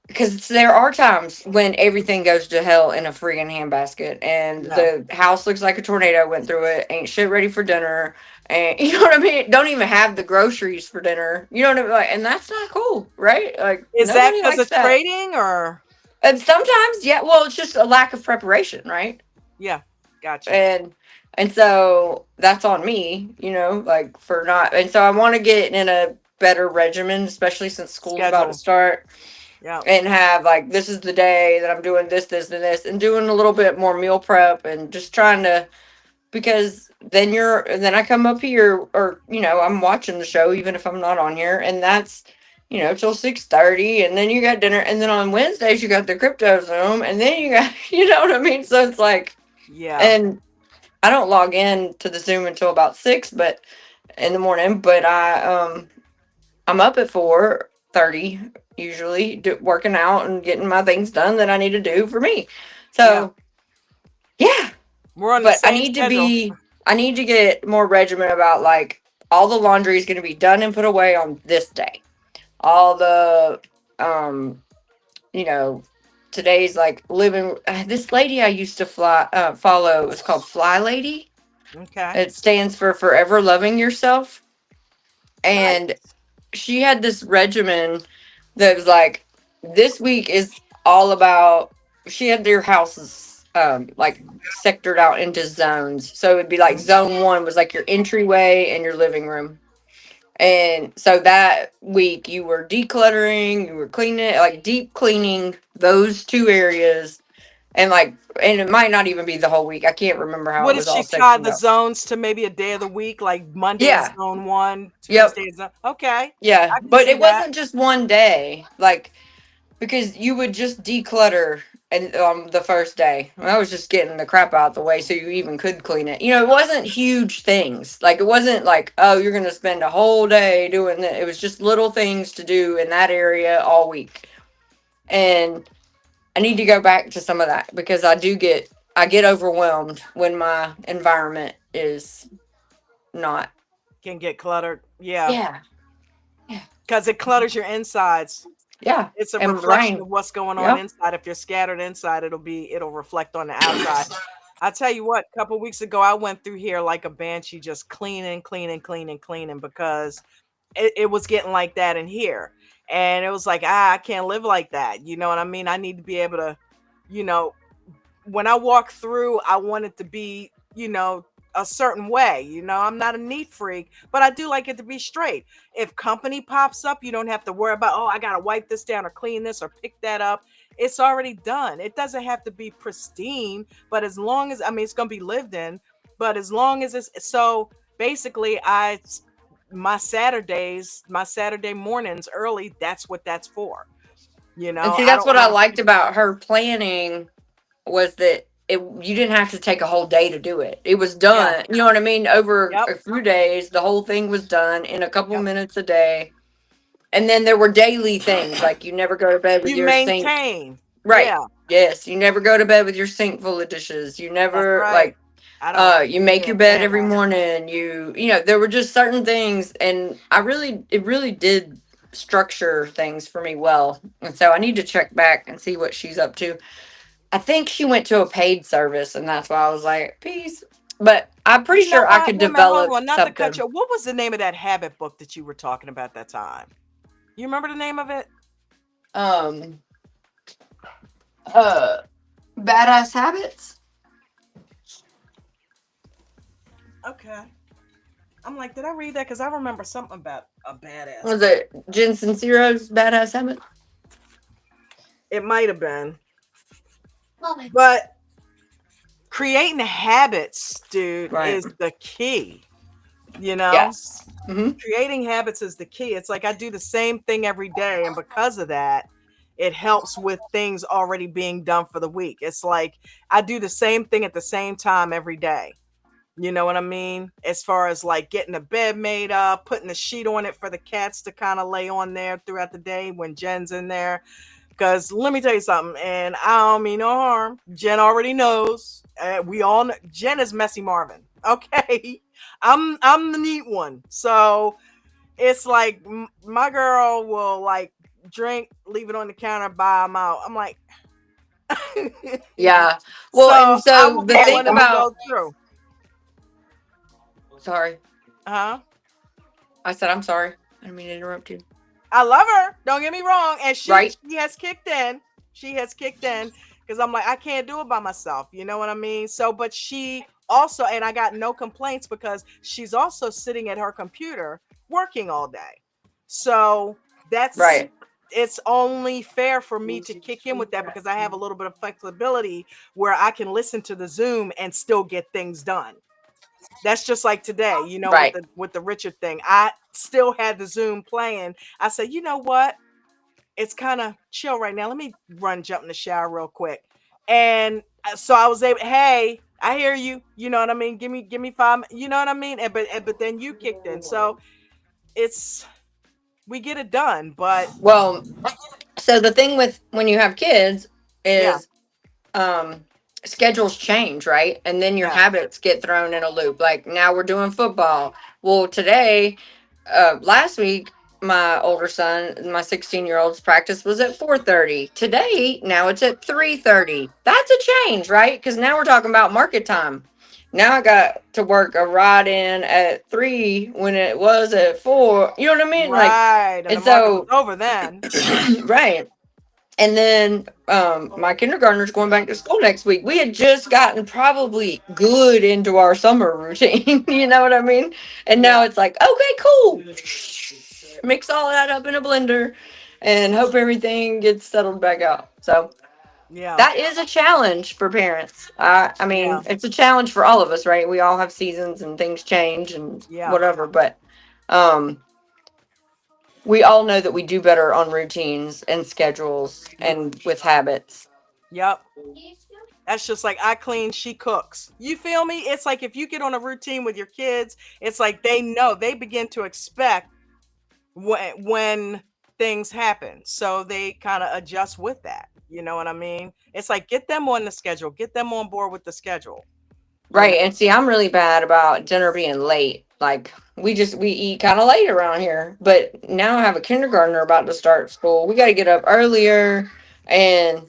because there are times when everything goes to hell in a friggin' handbasket, and Yeah. the house looks like a tornado went through it. Ain't shit ready for dinner, and you know what I mean. Don't even have the groceries for dinner. You know what I mean? Like, and that's not cool, right? Like Is that nobody because likes of that. trading or? And sometimes, yeah. Well, it's just a lack of preparation, right? Yeah. Gotcha. And so that's on me, like for not. And so I want to get in a better regimen, especially since school's about to Schedule. start, Yeah. and have like, this is the day that I'm doing this, and this, and doing a little bit more meal prep, and just trying to, because then I come up here, or I'm watching the show even if I'm not on here, and that's till 6:30, and then you got dinner, and then on Wednesdays you got the crypto Zoom, and then you got you know what I mean. So it's like, Yeah. and I don't log in to the Zoom until about 6, but in the morning. But I'm up at 4:30 usually, working out and getting my things done that I need to do for me. So yeah, We're on the but same schedule. I need to get more regimen about, like, all the laundry is going to be done and put away on this day. All the you know today's like living. This lady I used to follow, it was called Fly Lady. Okay. It stands for Forever Loving Yourself. Nice. And she had this regimen that was like, this week is all about, she had their houses like sectored out into zones. So it'd be like zone 1 was like your entryway and your living room. And so that week you were decluttering, you were cleaning, like deep cleaning those 2 areas. And it might not even be the whole week. I can't remember how What it did was all she tie sectioned the out. zones to? Maybe a day of the week, like Monday is Yeah. zone 1, Yep. Tuesday is zone. Okay. Yeah. I can But see it that. wasn't just one day. Like, because you would just declutter and the first day. I was just getting the crap out the way so you even could clean it. It wasn't huge things. Like, it wasn't like, oh, you're gonna spend a whole day doing that. It was just little things to do in that area all week. And I need to go back to some of that, because I get overwhelmed when my environment is not. Can get cluttered. Yeah. Yeah. Because it clutters your insides. Yeah. It's a And reflection brain. of what's going on Yep. inside. If you're scattered inside, it'll reflect on the outside. I tell you what, a couple weeks ago, I went through here like a banshee, just cleaning, because it was getting like that in here. And it was like, I can't live like that. You know what I mean? I need to be able to, you know, when I walk through, I want it to be, a certain way. I'm not a neat freak, but I do like it to be straight. If company pops up, you don't have to worry about, oh, I got to wipe this down or clean this or pick that up. It's already done. It doesn't have to be pristine, but as long as, I mean, it's going to be lived in, but as long as it's so basically, my Saturday mornings early, that's what that's for. And see, I that's don't what I want liked about her planning, was that you didn't have to take a whole day to do it. It was Yeah. done. You know what I mean? Over Yep. a few days, the whole thing was done in a couple Yep. minutes a day. And then there were daily things, like you never go to bed with You your sink. maintain. Right. Yeah, Yes. You never go to bed with your sink full of dishes. You that's never, right. like, I don't you make your can't bed stand every that. morning. There were just certain things, and it really did structure things for me well. And so I need to check back and see what she's up to. I think she went to a paid service, and that's why I was like, peace. But I'm pretty You know sure I what? could Wait a minute, hold develop on. Not to cut something. you. What was the name of that habit book that you were talking about that time? You remember the name of it? Um, Badass Habits. Okay. I'm like, did I read that? Because I remember something about a badass. Was it Jen Sincero's Badass Habit? It might have been. But creating habits, dude, Right. is the key. You know? Yes. Creating habits is the key. It's like I do the same thing every day, and because of that, it helps with things already being done for the week. It's like I do the same thing at the same time every day. You know what I mean? As far as like getting the bed made up, putting the sheet on it for the cats to kind of lay on there throughout the day when Jen's in there. Because let me tell you something, and I don't mean no harm. Jen already knows. We all know. Jen is Messy Marvin. Okay, I'm the neat one. So it's like my girl will like drink, leave it on the counter, buy them out. I'm like, Yeah. Well, so and I so will the be thing one to about go through. sorry, Huh? I said I'm sorry. I didn't mean to interrupt you. I love her. Don't get me wrong. And Right. she has kicked in. She has kicked in because I'm like, I can't do it by myself. You know what I mean? So, but she also, and I got no complaints because she's also sitting at her computer working all day. So that's Right. it's only fair for me to kick in with that because I have a little bit of flexibility where I can listen to the Zoom and still get things done. That's just like today, you know, Right. with the Richard thing. I still had the Zoom playing. I said, you know what? It's kind of chill right now. Let me jump in the shower real quick. And so I was able, hey, I hear you. You know what I mean? Give me 5, you know what I mean? But then you kicked in. So it's we get it done, but Well, so the thing with when you have kids yeah, is schedules change, right? And then your yeah, habits get thrown in a loop. Like now we're doing football. Well, today, last week, my older son, my 16-year-old's practice was at 4:30. Today, now it's at 3:30. That's a change, right? Because now we're talking about market time. Now I got to work a ride in at 3 when it was at 4. You know what I mean? Like, right. And the and market was so, over then. right. And then my kindergartner's going back to school next week. We had just gotten probably good into our summer routine. You know what I mean? And now Yeah, it's like, okay, cool. Mix all that up in a blender and hope everything gets settled back out. So yeah, that is a challenge for parents. I yeah, mean, it's a challenge for all of us, right? We all have seasons and things change and yeah. whatever. But um, we all know that we do better on routines and schedules and with habits. Yep. That's just like I clean, she cooks. You feel me? It's like if you get on a routine with your kids, it's like they know they begin to expect when things happen. So they kind of adjust with that. You know what I mean? It's like get them on the schedule, get them on board with the schedule. You know? Right. And see, I'm really bad about dinner being late. Like we eat kind of late around here. But now I have a kindergartner about to start school. We got to get up earlier and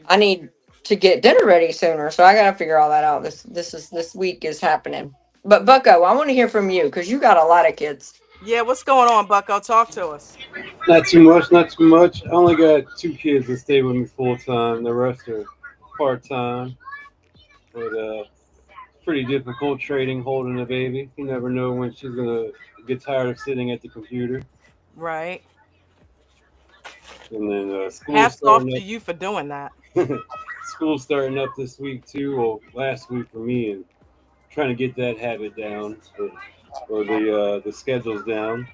I need to get dinner ready sooner. So I got to figure all that out. This week is happening. But Bucko, I want to hear from you cuz you got a lot of kids. Yeah, what's going on, Bucko? Talk to us. Not too much, not too much. I only got 2 kids that stay with me full time. The rest are part time. But it's pretty difficult trading, holding a baby. You never know when she's gonna get tired of sitting at the computer. Right. And then school's Hats off starting to you for doing that. up. School's starting up this week too, or last week for me, and trying to get that habit down, or the schedules down.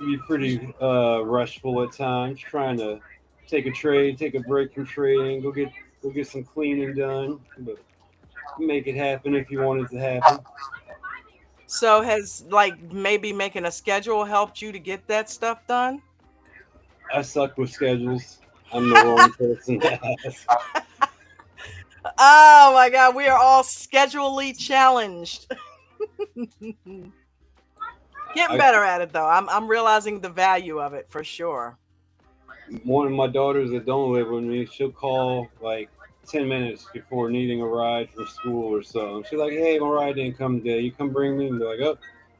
Be pretty rushful at times, trying to take a trade, take a break from trading, go get some cleaning done, but make it happen if you want it to happen. So has like maybe making a schedule helped you to get that stuff done? I suck with schedules. I'm the wrong person to ask. Oh my god, we are all schedulely challenged. Getting I, better at it though. I'm realizing the value of it for sure. one of my daughters that don't live with me, she'll call like 10 minutes before needing a ride from school or something. She's like, "Hey, my ride didn't come today. You come bring me." And be like, "Oh,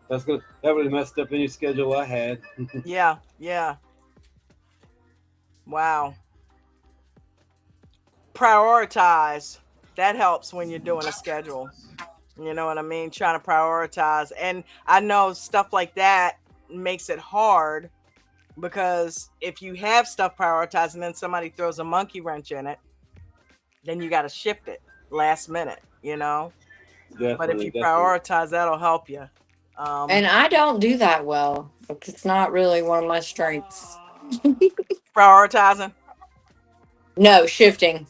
that would have messed up any schedule I had." Yeah, yeah. Wow. Prioritize. That helps when you're doing a schedule. You know what I mean? Trying to prioritize. And I know stuff like that makes it hard because if you have stuff prioritized and then somebody throws a monkey wrench in it, then you got to shift it last minute, you know? But if you prioritize, that'll help you. And I don't do that well. It's not really one of my strengths. Prioritizing? No, shifting.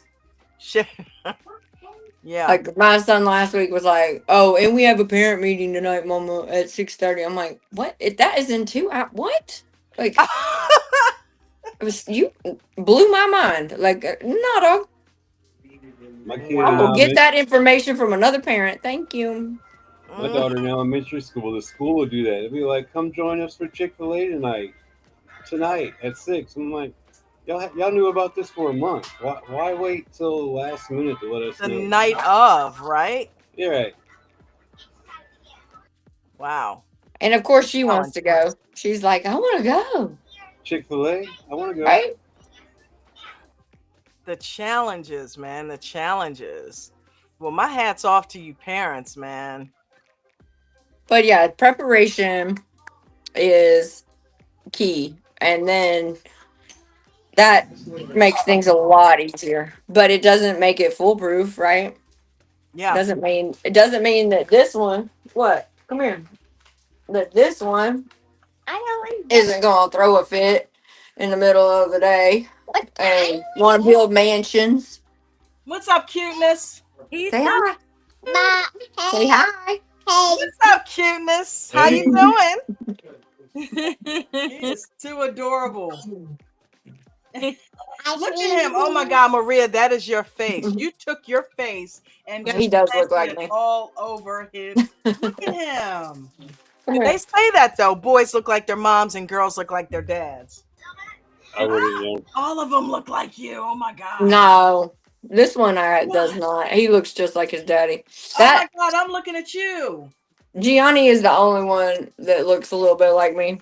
Yeah. Like my son last week was like, "Oh, and we have a parent meeting tonight, Mama, at 6:30." I'm like, "What? That is in 2 hours? What?" Like, you blew my mind. Like, no, dog. My kid I will get in that information from another parent. Thank you. my daughter in elementary school, the school would do that. It'd be like, "Come join us for Chick-fil-A tonight at 6." I'm like, y'all knew about this for a month. Why wait till the last minute to let us The know? night of, right? Yeah, right. Wow. And of course, she wants to go. She's like, "I want to go." Chick-fil-A, I want to go. Right? The challenges, man. The challenges. Well, my hat's off to you parents, man. But yeah, preparation is key. And then that makes things a lot easier. But it doesn't make it foolproof, right? Yeah. It doesn't mean that this one, what? Come here. That this one isn't gonna throw a fit in the middle of the day and want to build mansions. What's up, cuteness? Say hi. Say hi. What's up, cuteness? How you doing? He is too adorable. Look at him. Oh my God, Maria, that is your face. You took your face and He does look like it me. all over his. Look at him. They say that though. Boys look like their moms and girls look like their dads. I wouldn't know. All of them look like you. Oh my God. No, this one does not. He looks just like his daddy. Oh my God, I'm looking at you. Gianni is the only one that looks a little bit like me.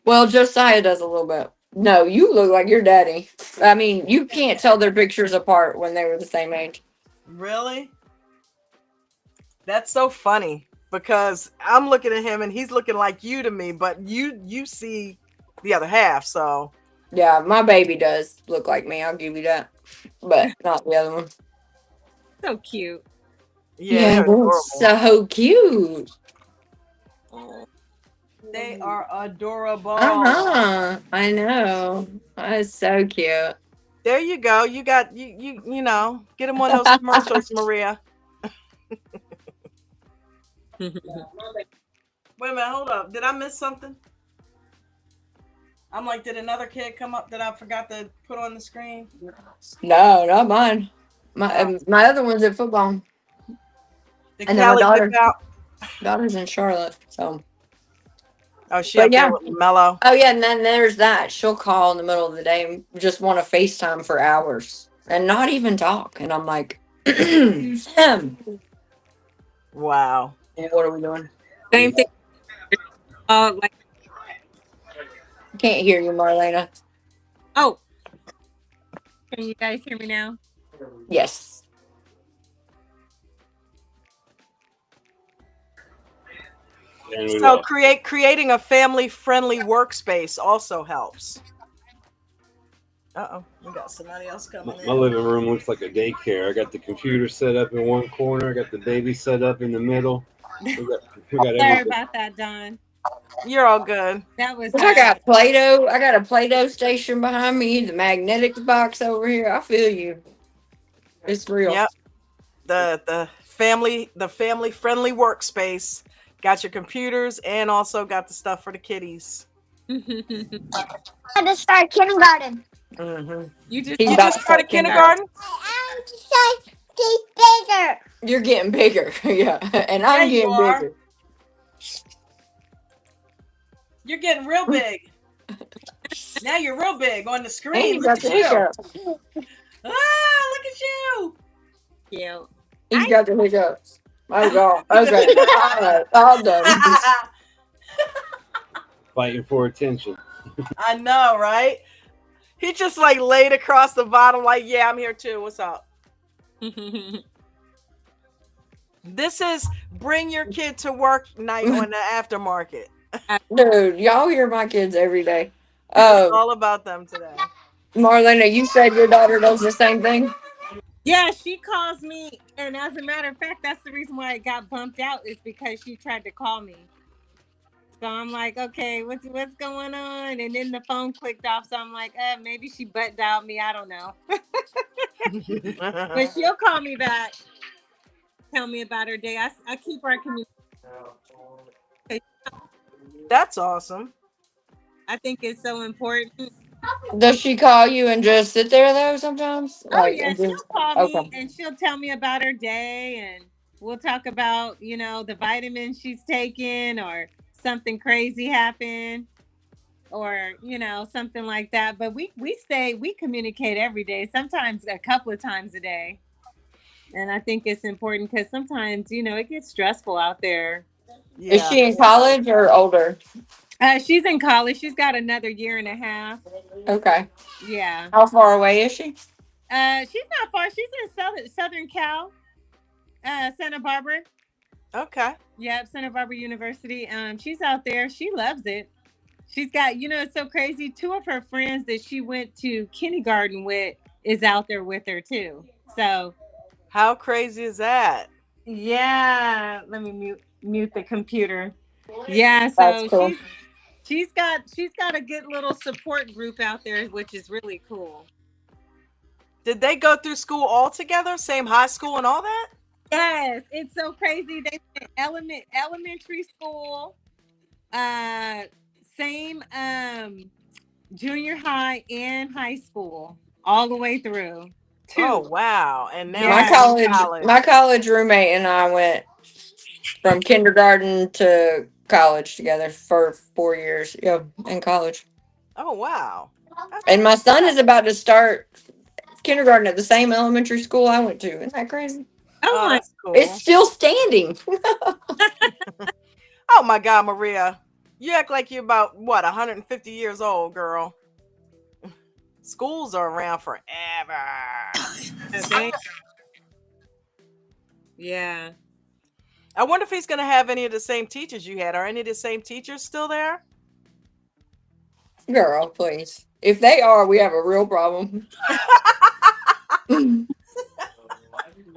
Well, Josiah does a little bit. No, you look like your daddy. I mean, you can't tell their pictures apart when they were the same age. Really? That's so funny because I'm looking at him and he's looking like you to me, but you see the other half, so. Yeah, my baby does look like me. I'll give you that, but not the other one. So cute. Yeah, they're so cute. They are adorable. I know. That's so cute. There you go. You got you know. Get him one of those commercials, Maria. Wait a minute, hold up. Did I miss something? I'm like, did another kid come up that I forgot to put on the screen? No, not mine. My other one's at football. Did And then my Callie dip out? daughter's in Charlotte. So. Oh, she up there with Mello. Oh yeah, and then there's that. She'll call in the middle of the day and just want to FaceTime for hours and not even talk. And I'm like, wow. Yeah, what are we doing? Same thing. Like, Can't hear you, Marlena. oh, can you guys hear me now? Yes. So creating a family-friendly workspace also helps. Uh-oh, we got somebody else coming in. My living room looks like a daycare. I got the computer set up in one corner. I got the baby set up in the middle. We got Sorry everything. about that, Don. You're all good. That was. I got Play-Doh. I got a Play-Doh station behind me. The magnetics box over here. I feel you. It's real. Yep. The family-friendly workspace. Got your computers and also got the stuff for the kiddies. I just started kindergarten. Mm-hmm. You just started kindergarten? I'm just bigger. You're getting bigger. Yeah. And I'm Yeah, you getting are. bigger. You're getting real big. Now you're real big on the And screen. you Look got at the you. hiccups. Look at you. Cute. He's got the hiccups. Oh, God. Okay. All right. All done. Fighting for attention. I know, right? He just like laid across the bottom like, yeah, I'm here too. What's up? This is bring your kid to work night on the Aftermarket. Dude, y'all hear my kids every day. It's all about them today. Marlena, you said your daughter does the same thing? Yeah, she calls me, and as a matter of fact, that's the reason why it got bumped out, is because she tried to call me. So I'm like, okay, what's going on? And then the phone clicked off, so I'm like, maybe she butt dialed me. I don't know. But she'll call me back, tell me about her day. I keep our communication. That's awesome. I think it's so important. Does she call you and just sit there though sometimes? Oh yeah, and she'll just, call me okay. and she'll tell me about her day, and we'll talk about, the vitamins she's taking, or something crazy happened, or something like that. But we communicate every day, sometimes a couple of times a day. And I think it's important because sometimes, it gets stressful out there. Is she in college or older? She's in college. She's got another year and a half. Okay. Yeah. How far away is she? She's not far. She's in Southern Cal, Santa Barbara. Okay. Yep, Santa Barbara University. She's out there. She loves it. She's got, it's so crazy. Two of her friends that she went to kindergarten with is out there with her too. So, how crazy is that? Yeah, let me mute the computer. Yeah, so That's cool. she's got a good little support group out there, which is really cool. Did they go through school all together, same high school and all that? Yes, it's so crazy. They went elementary school, same junior high and high school, all the way through. Oh wow! And now my college roommate and I went from kindergarten to college together for 4 years. Yeah, in college. Oh wow! And my son is about to start kindergarten at the same elementary school I went to. Isn't that crazy? Oh, that's cool. It's still standing. Oh my God, Maria. You act like you're about, 150 years old, girl. Schools are around forever. Yeah. I wonder if he's going to have any of the same teachers you had. Are any of the same teachers still there? Girl, please. If they are, we have a real problem.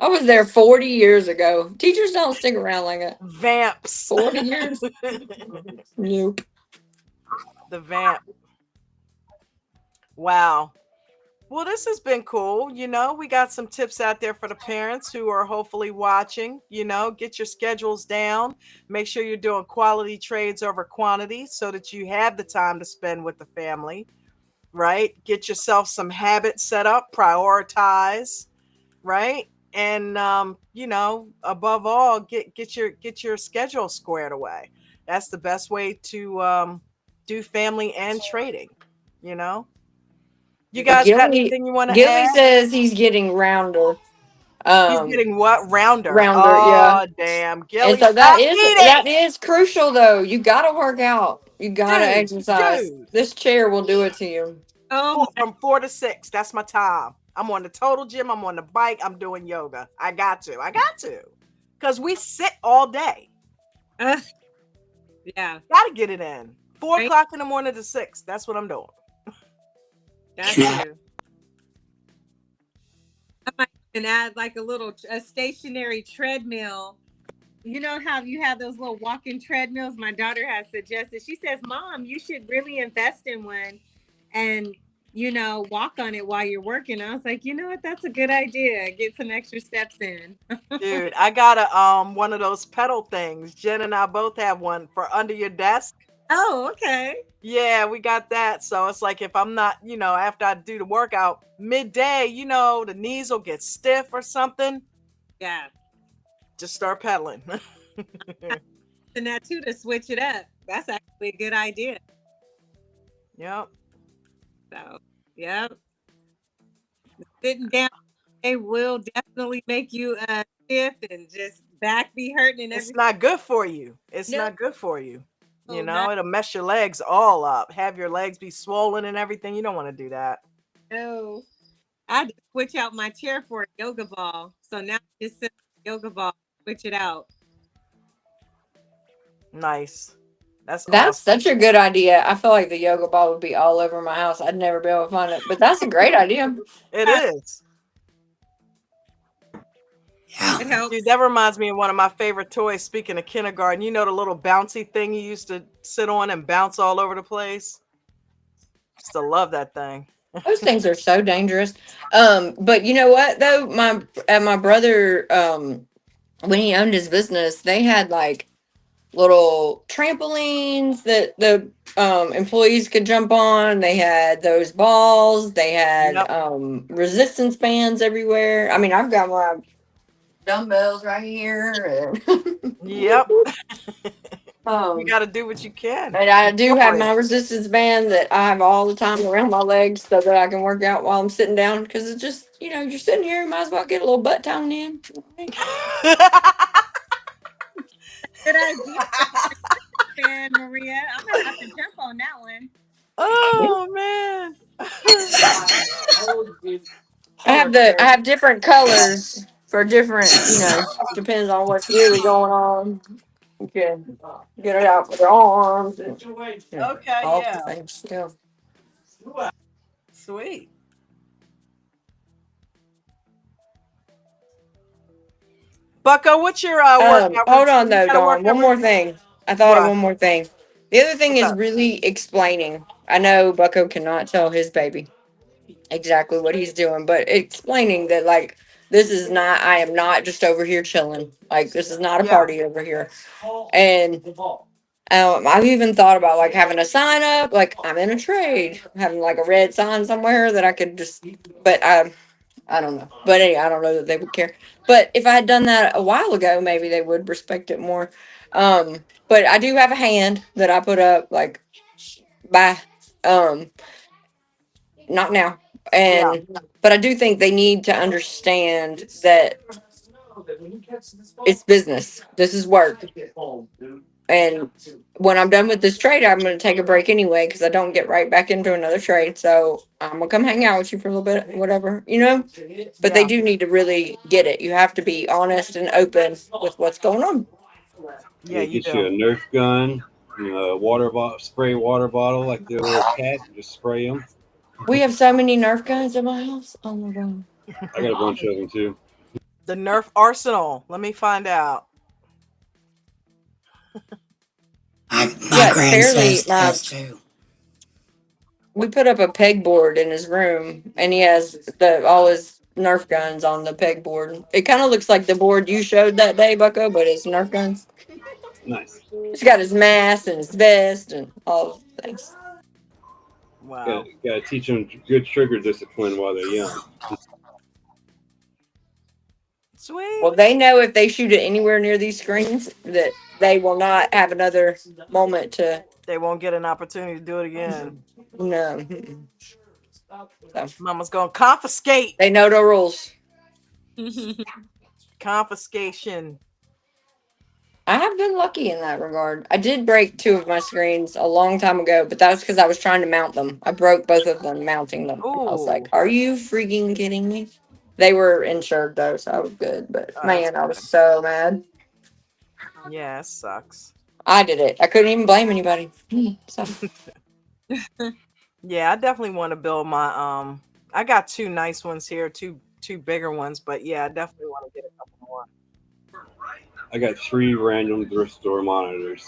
I was there 40 years ago. Teachers don't stick around like that. Vamps. 40 years? Nope. The vamp. Wow. Well, this has been cool. We got some tips out there for the parents who are hopefully watching. Get your schedules down. Make sure you're doing quality trades over quantity so that you have the time to spend with the family, right? Get yourself some habits set up, prioritize, right? And above all, get your schedule squared away. That's the best way to do family and trading. You guys got anything you want to Gilly add? says he's getting rounder. He's getting what? Rounder. Rounder, oh, yeah. Damn, Gilly. And so Stop eating. that is crucial though. You gotta work out. You gotta exercise. Dude. This chair will do it to you. From 4 to 6. That's my time. I'm on the total gym. I'm on the bike. I'm doing yoga. I got to. Because we sit all day. Yeah. Gotta get it in. 4 o'clock in the morning to 6. That's what I'm doing. That's true. I might even add like a stationary treadmill. You know how you have those little walking treadmills? My daughter has suggested. She says, Mom, you should really invest in one and, walk on it while you're working. I was like, you know what? That's a good idea. Get some extra steps in. Dude, I got one of those pedal things. Jen and I both have one for under your desk. Oh, okay. Yeah, we got that. So it's like if I'm not, after I do the workout midday, the knees will get stiff or something. Yeah. Just start pedaling. And that too, to switch it up. That's actually a good idea. Yep. So, yep. Sitting down, they will definitely make you stiff and just back be hurting and everything. It's not good for you. It's not good for you. It'll mess your legs all up. Have your legs be swollen and everything. You don't want to do that. No. I had to switch out my chair for a yoga ball. So now I just sit on the yoga ball, switch it out. Nice. That's That's awesome. such a good idea. I feel like the yoga ball would be all over my house. I'd never be able to find it, but that's a great idea. It is. It helps. Dude, that reminds me of one of my favorite toys. Speaking of kindergarten, you know the little bouncy thing you used to sit on and bounce all over the place? Used to love that thing. Those things are so dangerous. But you know what though? My brother, when he owned his business, they had like little trampolines that the employees could jump on. They had those balls. They had Yep. resistance bands everywhere. I mean, I've got my dumbbells right here. And Yep. um, You got to do what you can. and I do have Incorporate my it. resistance band that I have all the time around my legs so that I can work out while I'm sitting down. Because it's just, you're sitting here, you might as well get a little butt tone in. Good idea, and Maria. I'm gonna have to jump on that one. Oh man. I have different colors for different, depends on what's really going on. You can get it out for the arms and Okay, all yeah. the things. Yeah. Sweet. Bucko, what's your workout Hold on routine? though, You got a Dawn. workout One more routine? thing. I thought of What? one more thing. The other thing What's is up? really explaining. I know Bucko cannot tell his baby exactly what he's doing, but explaining that like I am not just over here chilling. Like this is not a Yeah. party over here. And I've even thought about like having a sign up, like I'm in a trade, having like a red sign somewhere that I could just. But I don't know. But anyway, I don't know that they would care. But if I had done that a while ago, maybe they would respect it more. But I do have a hand that I put up like by not now. Yeah. But I do think they need to understand that it's business. This is work. And when I'm done with this trade, I'm going to take a break anyway because I don't get right back into another trade. So I'm going to come hang out with you for a little bit, whatever, But they Yeah. do need to really get it. You have to be honest and open with what's going on. Yeah, you Get you a do. Nerf gun, spray water bottle like the little cat, and just spray them. We have so many Nerf guns in my house. Oh my God. I got a bunch of them too. The Nerf arsenal. Let me find out. My Yeah, grandson Fairly, does too. we put up a pegboard in his room, and he has all his Nerf guns on the pegboard. It kind of looks like the board you showed that day, Bucko, but it's Nerf guns. Nice. He's got his mask and his vest and all the things. Wow. Got to teach them good trigger discipline while they're young. Sweet. Well, they know if they shoot it anywhere near these screens that they will not have another moment to. They won't get an opportunity to do it again. No. So, Mama's gonna confiscate. they know the rules. Confiscation. I have been lucky in that regard. I did break 2 of my screens a long time ago, but that was because I was trying to mount them. I broke both of them mounting them. I was like, Ooh. are you freaking kidding me? They were insured though, so I was good. But Oh, man, I was so mad. Yeah, it sucks. I did it. I couldn't even blame anybody. So. Yeah, I definitely want to build my I got 2 nice ones here, two bigger ones, but yeah, I definitely want to get a couple more. I got 3 random thrift store monitors.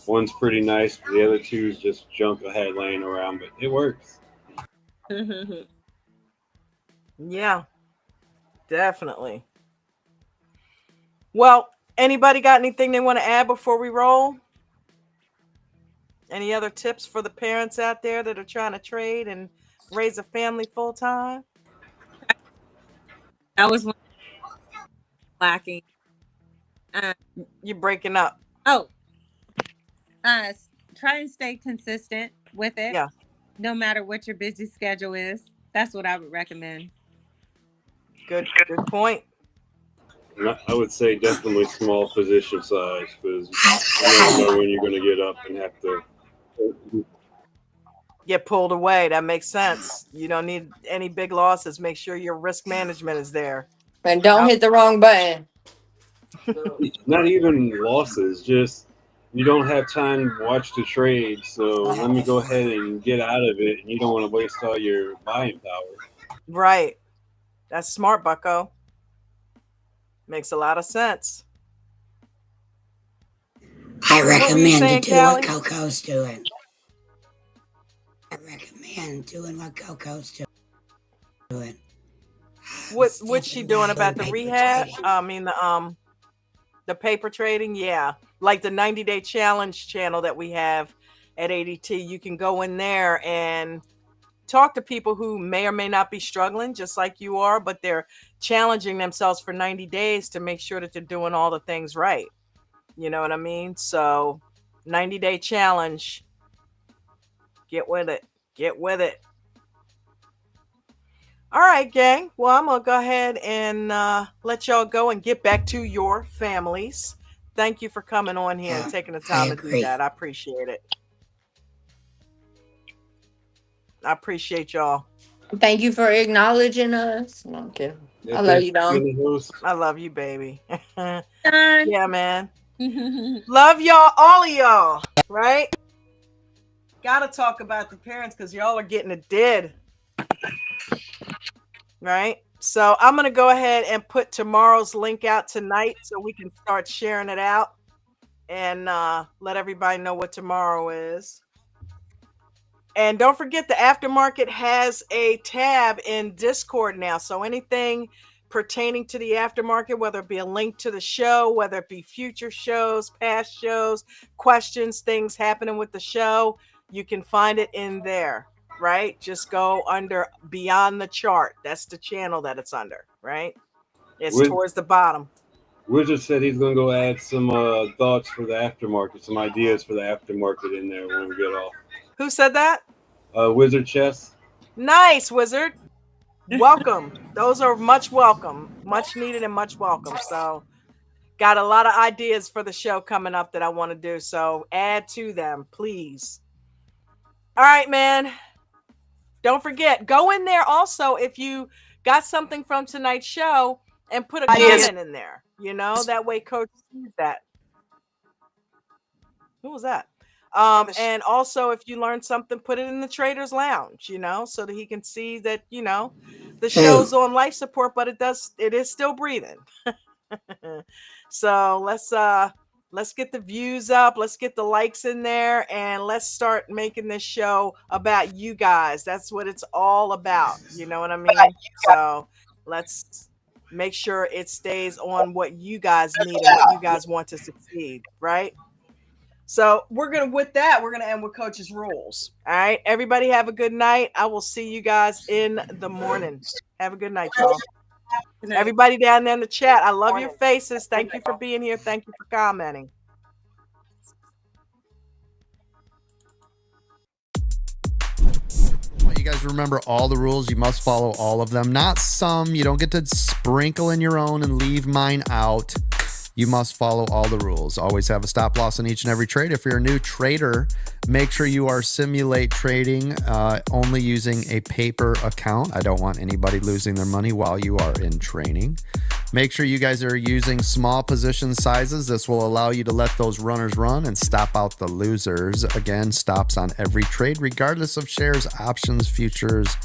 One's pretty nice, but the other 2 is just junk I had laying around, but it works. Yeah, definitely. Well, anybody got anything they want to add before we roll? Any other tips for the parents out there that are trying to trade and raise a family full time? That was one lacking. You're breaking up. Oh, try and stay consistent with it. Yeah. No matter what your busy schedule is. That's what I would recommend. Good point. I would say definitely small position size because you never know when you're going to get up and have to Get pulled away. That makes sense. You don't need any big losses. Make sure your risk management is there. And don't hit the wrong button. Not even losses, just you don't have time to watch the trade, so let me go ahead and get out of it, and you don't want to waste all your buying power. Right. That's smart, bucko. Makes a lot of sense. I What were you recommend saying, to do what Callie? Coco's doing. I recommend doing what Coco's doing. What's she doing about the paper rehab? trading. I mean the paper trading, yeah. Like the 90-day challenge channel that we have at ADT. You can go in there and talk to people who may or may not be struggling just like you are, but they're challenging themselves for 90 days to make sure that they're doing all the things right. You know what I mean? So 90-day challenge. Get with it. Get with it. All right, gang. Well, I'm going to go ahead and let y'all go and get back to your families. Thank you for coming on here and taking the time to do that. I appreciate it. I appreciate y'all. Thank you for acknowledging us. No, I'm kidding. I love you, Dom. I love you, baby. Yeah, man. Love y'all, all of y'all, right? Gotta talk about the parents because y'all are getting it dead. Right? So I'm going to go ahead and put tomorrow's link out tonight so we can start sharing it out and let everybody know what tomorrow is. And don't forget, the Aftermarket has a tab in Discord now. So anything pertaining to the Aftermarket, whether it be a link to the show, whether it be future shows, past shows, questions, things happening with the show, you can find it in there, right? Just go under Beyond the Chart. That's the channel that it's under, right? It's towards the bottom. Wizard said he's going to go add some thoughts for the Aftermarket, some ideas for the Aftermarket in there when we get off. Who said that? Wizard Chess. Nice, Wizard. Welcome. Those are much welcome, much needed and much welcome. So got a lot of ideas for the show coming up that I want to do. So add to them, please. All right, man. Don't forget, go in there also if you got something from tonight's show and put a comment in there. You know, that way Coach sees that. Who was that? And also, if you learned something, put it in the Trader's Lounge, you know, so that he can see that, you know, the show's on life support, but it is still breathing. So let's get the views up, let's get the likes in there, and let's start making this show about you guys. That's what it's all about. You know what I mean? So let's make sure it stays on what you guys need and what you guys want to succeed, right? So we're going to end with Coach's rules. All right. Everybody have a good night. I will see you guys in the morning. Have a good night, y'all. Everybody down there in the chat, I love your faces. Thank you for being here. Thank you for commenting. You guys remember all the rules. You must follow all of them. Not some. You don't get to sprinkle in your own and leave mine out. You must follow all the rules. Always have a stop loss in each and every trade. If you're a new trader, make sure you are simulate trading only using a paper account. I don't want anybody losing their money while you are in training. Make sure you guys are using small position sizes. This will allow you to let those runners run and stop out the losers. Again, stops on every trade, regardless of shares, options, futures,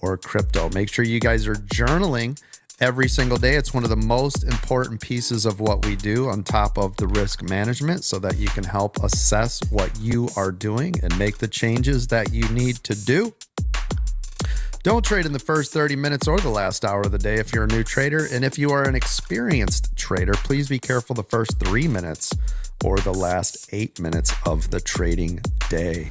or crypto. Make sure you guys are journaling every single day. It's one of the most important pieces of what we do on top of the risk management so that you can help assess what you are doing and make the changes that you need to do. Don't trade in the first 30 minutes or the last hour of the day if you're a new trader. And if you are an experienced trader, please be careful the first 3 minutes or the last 8 minutes of the trading day.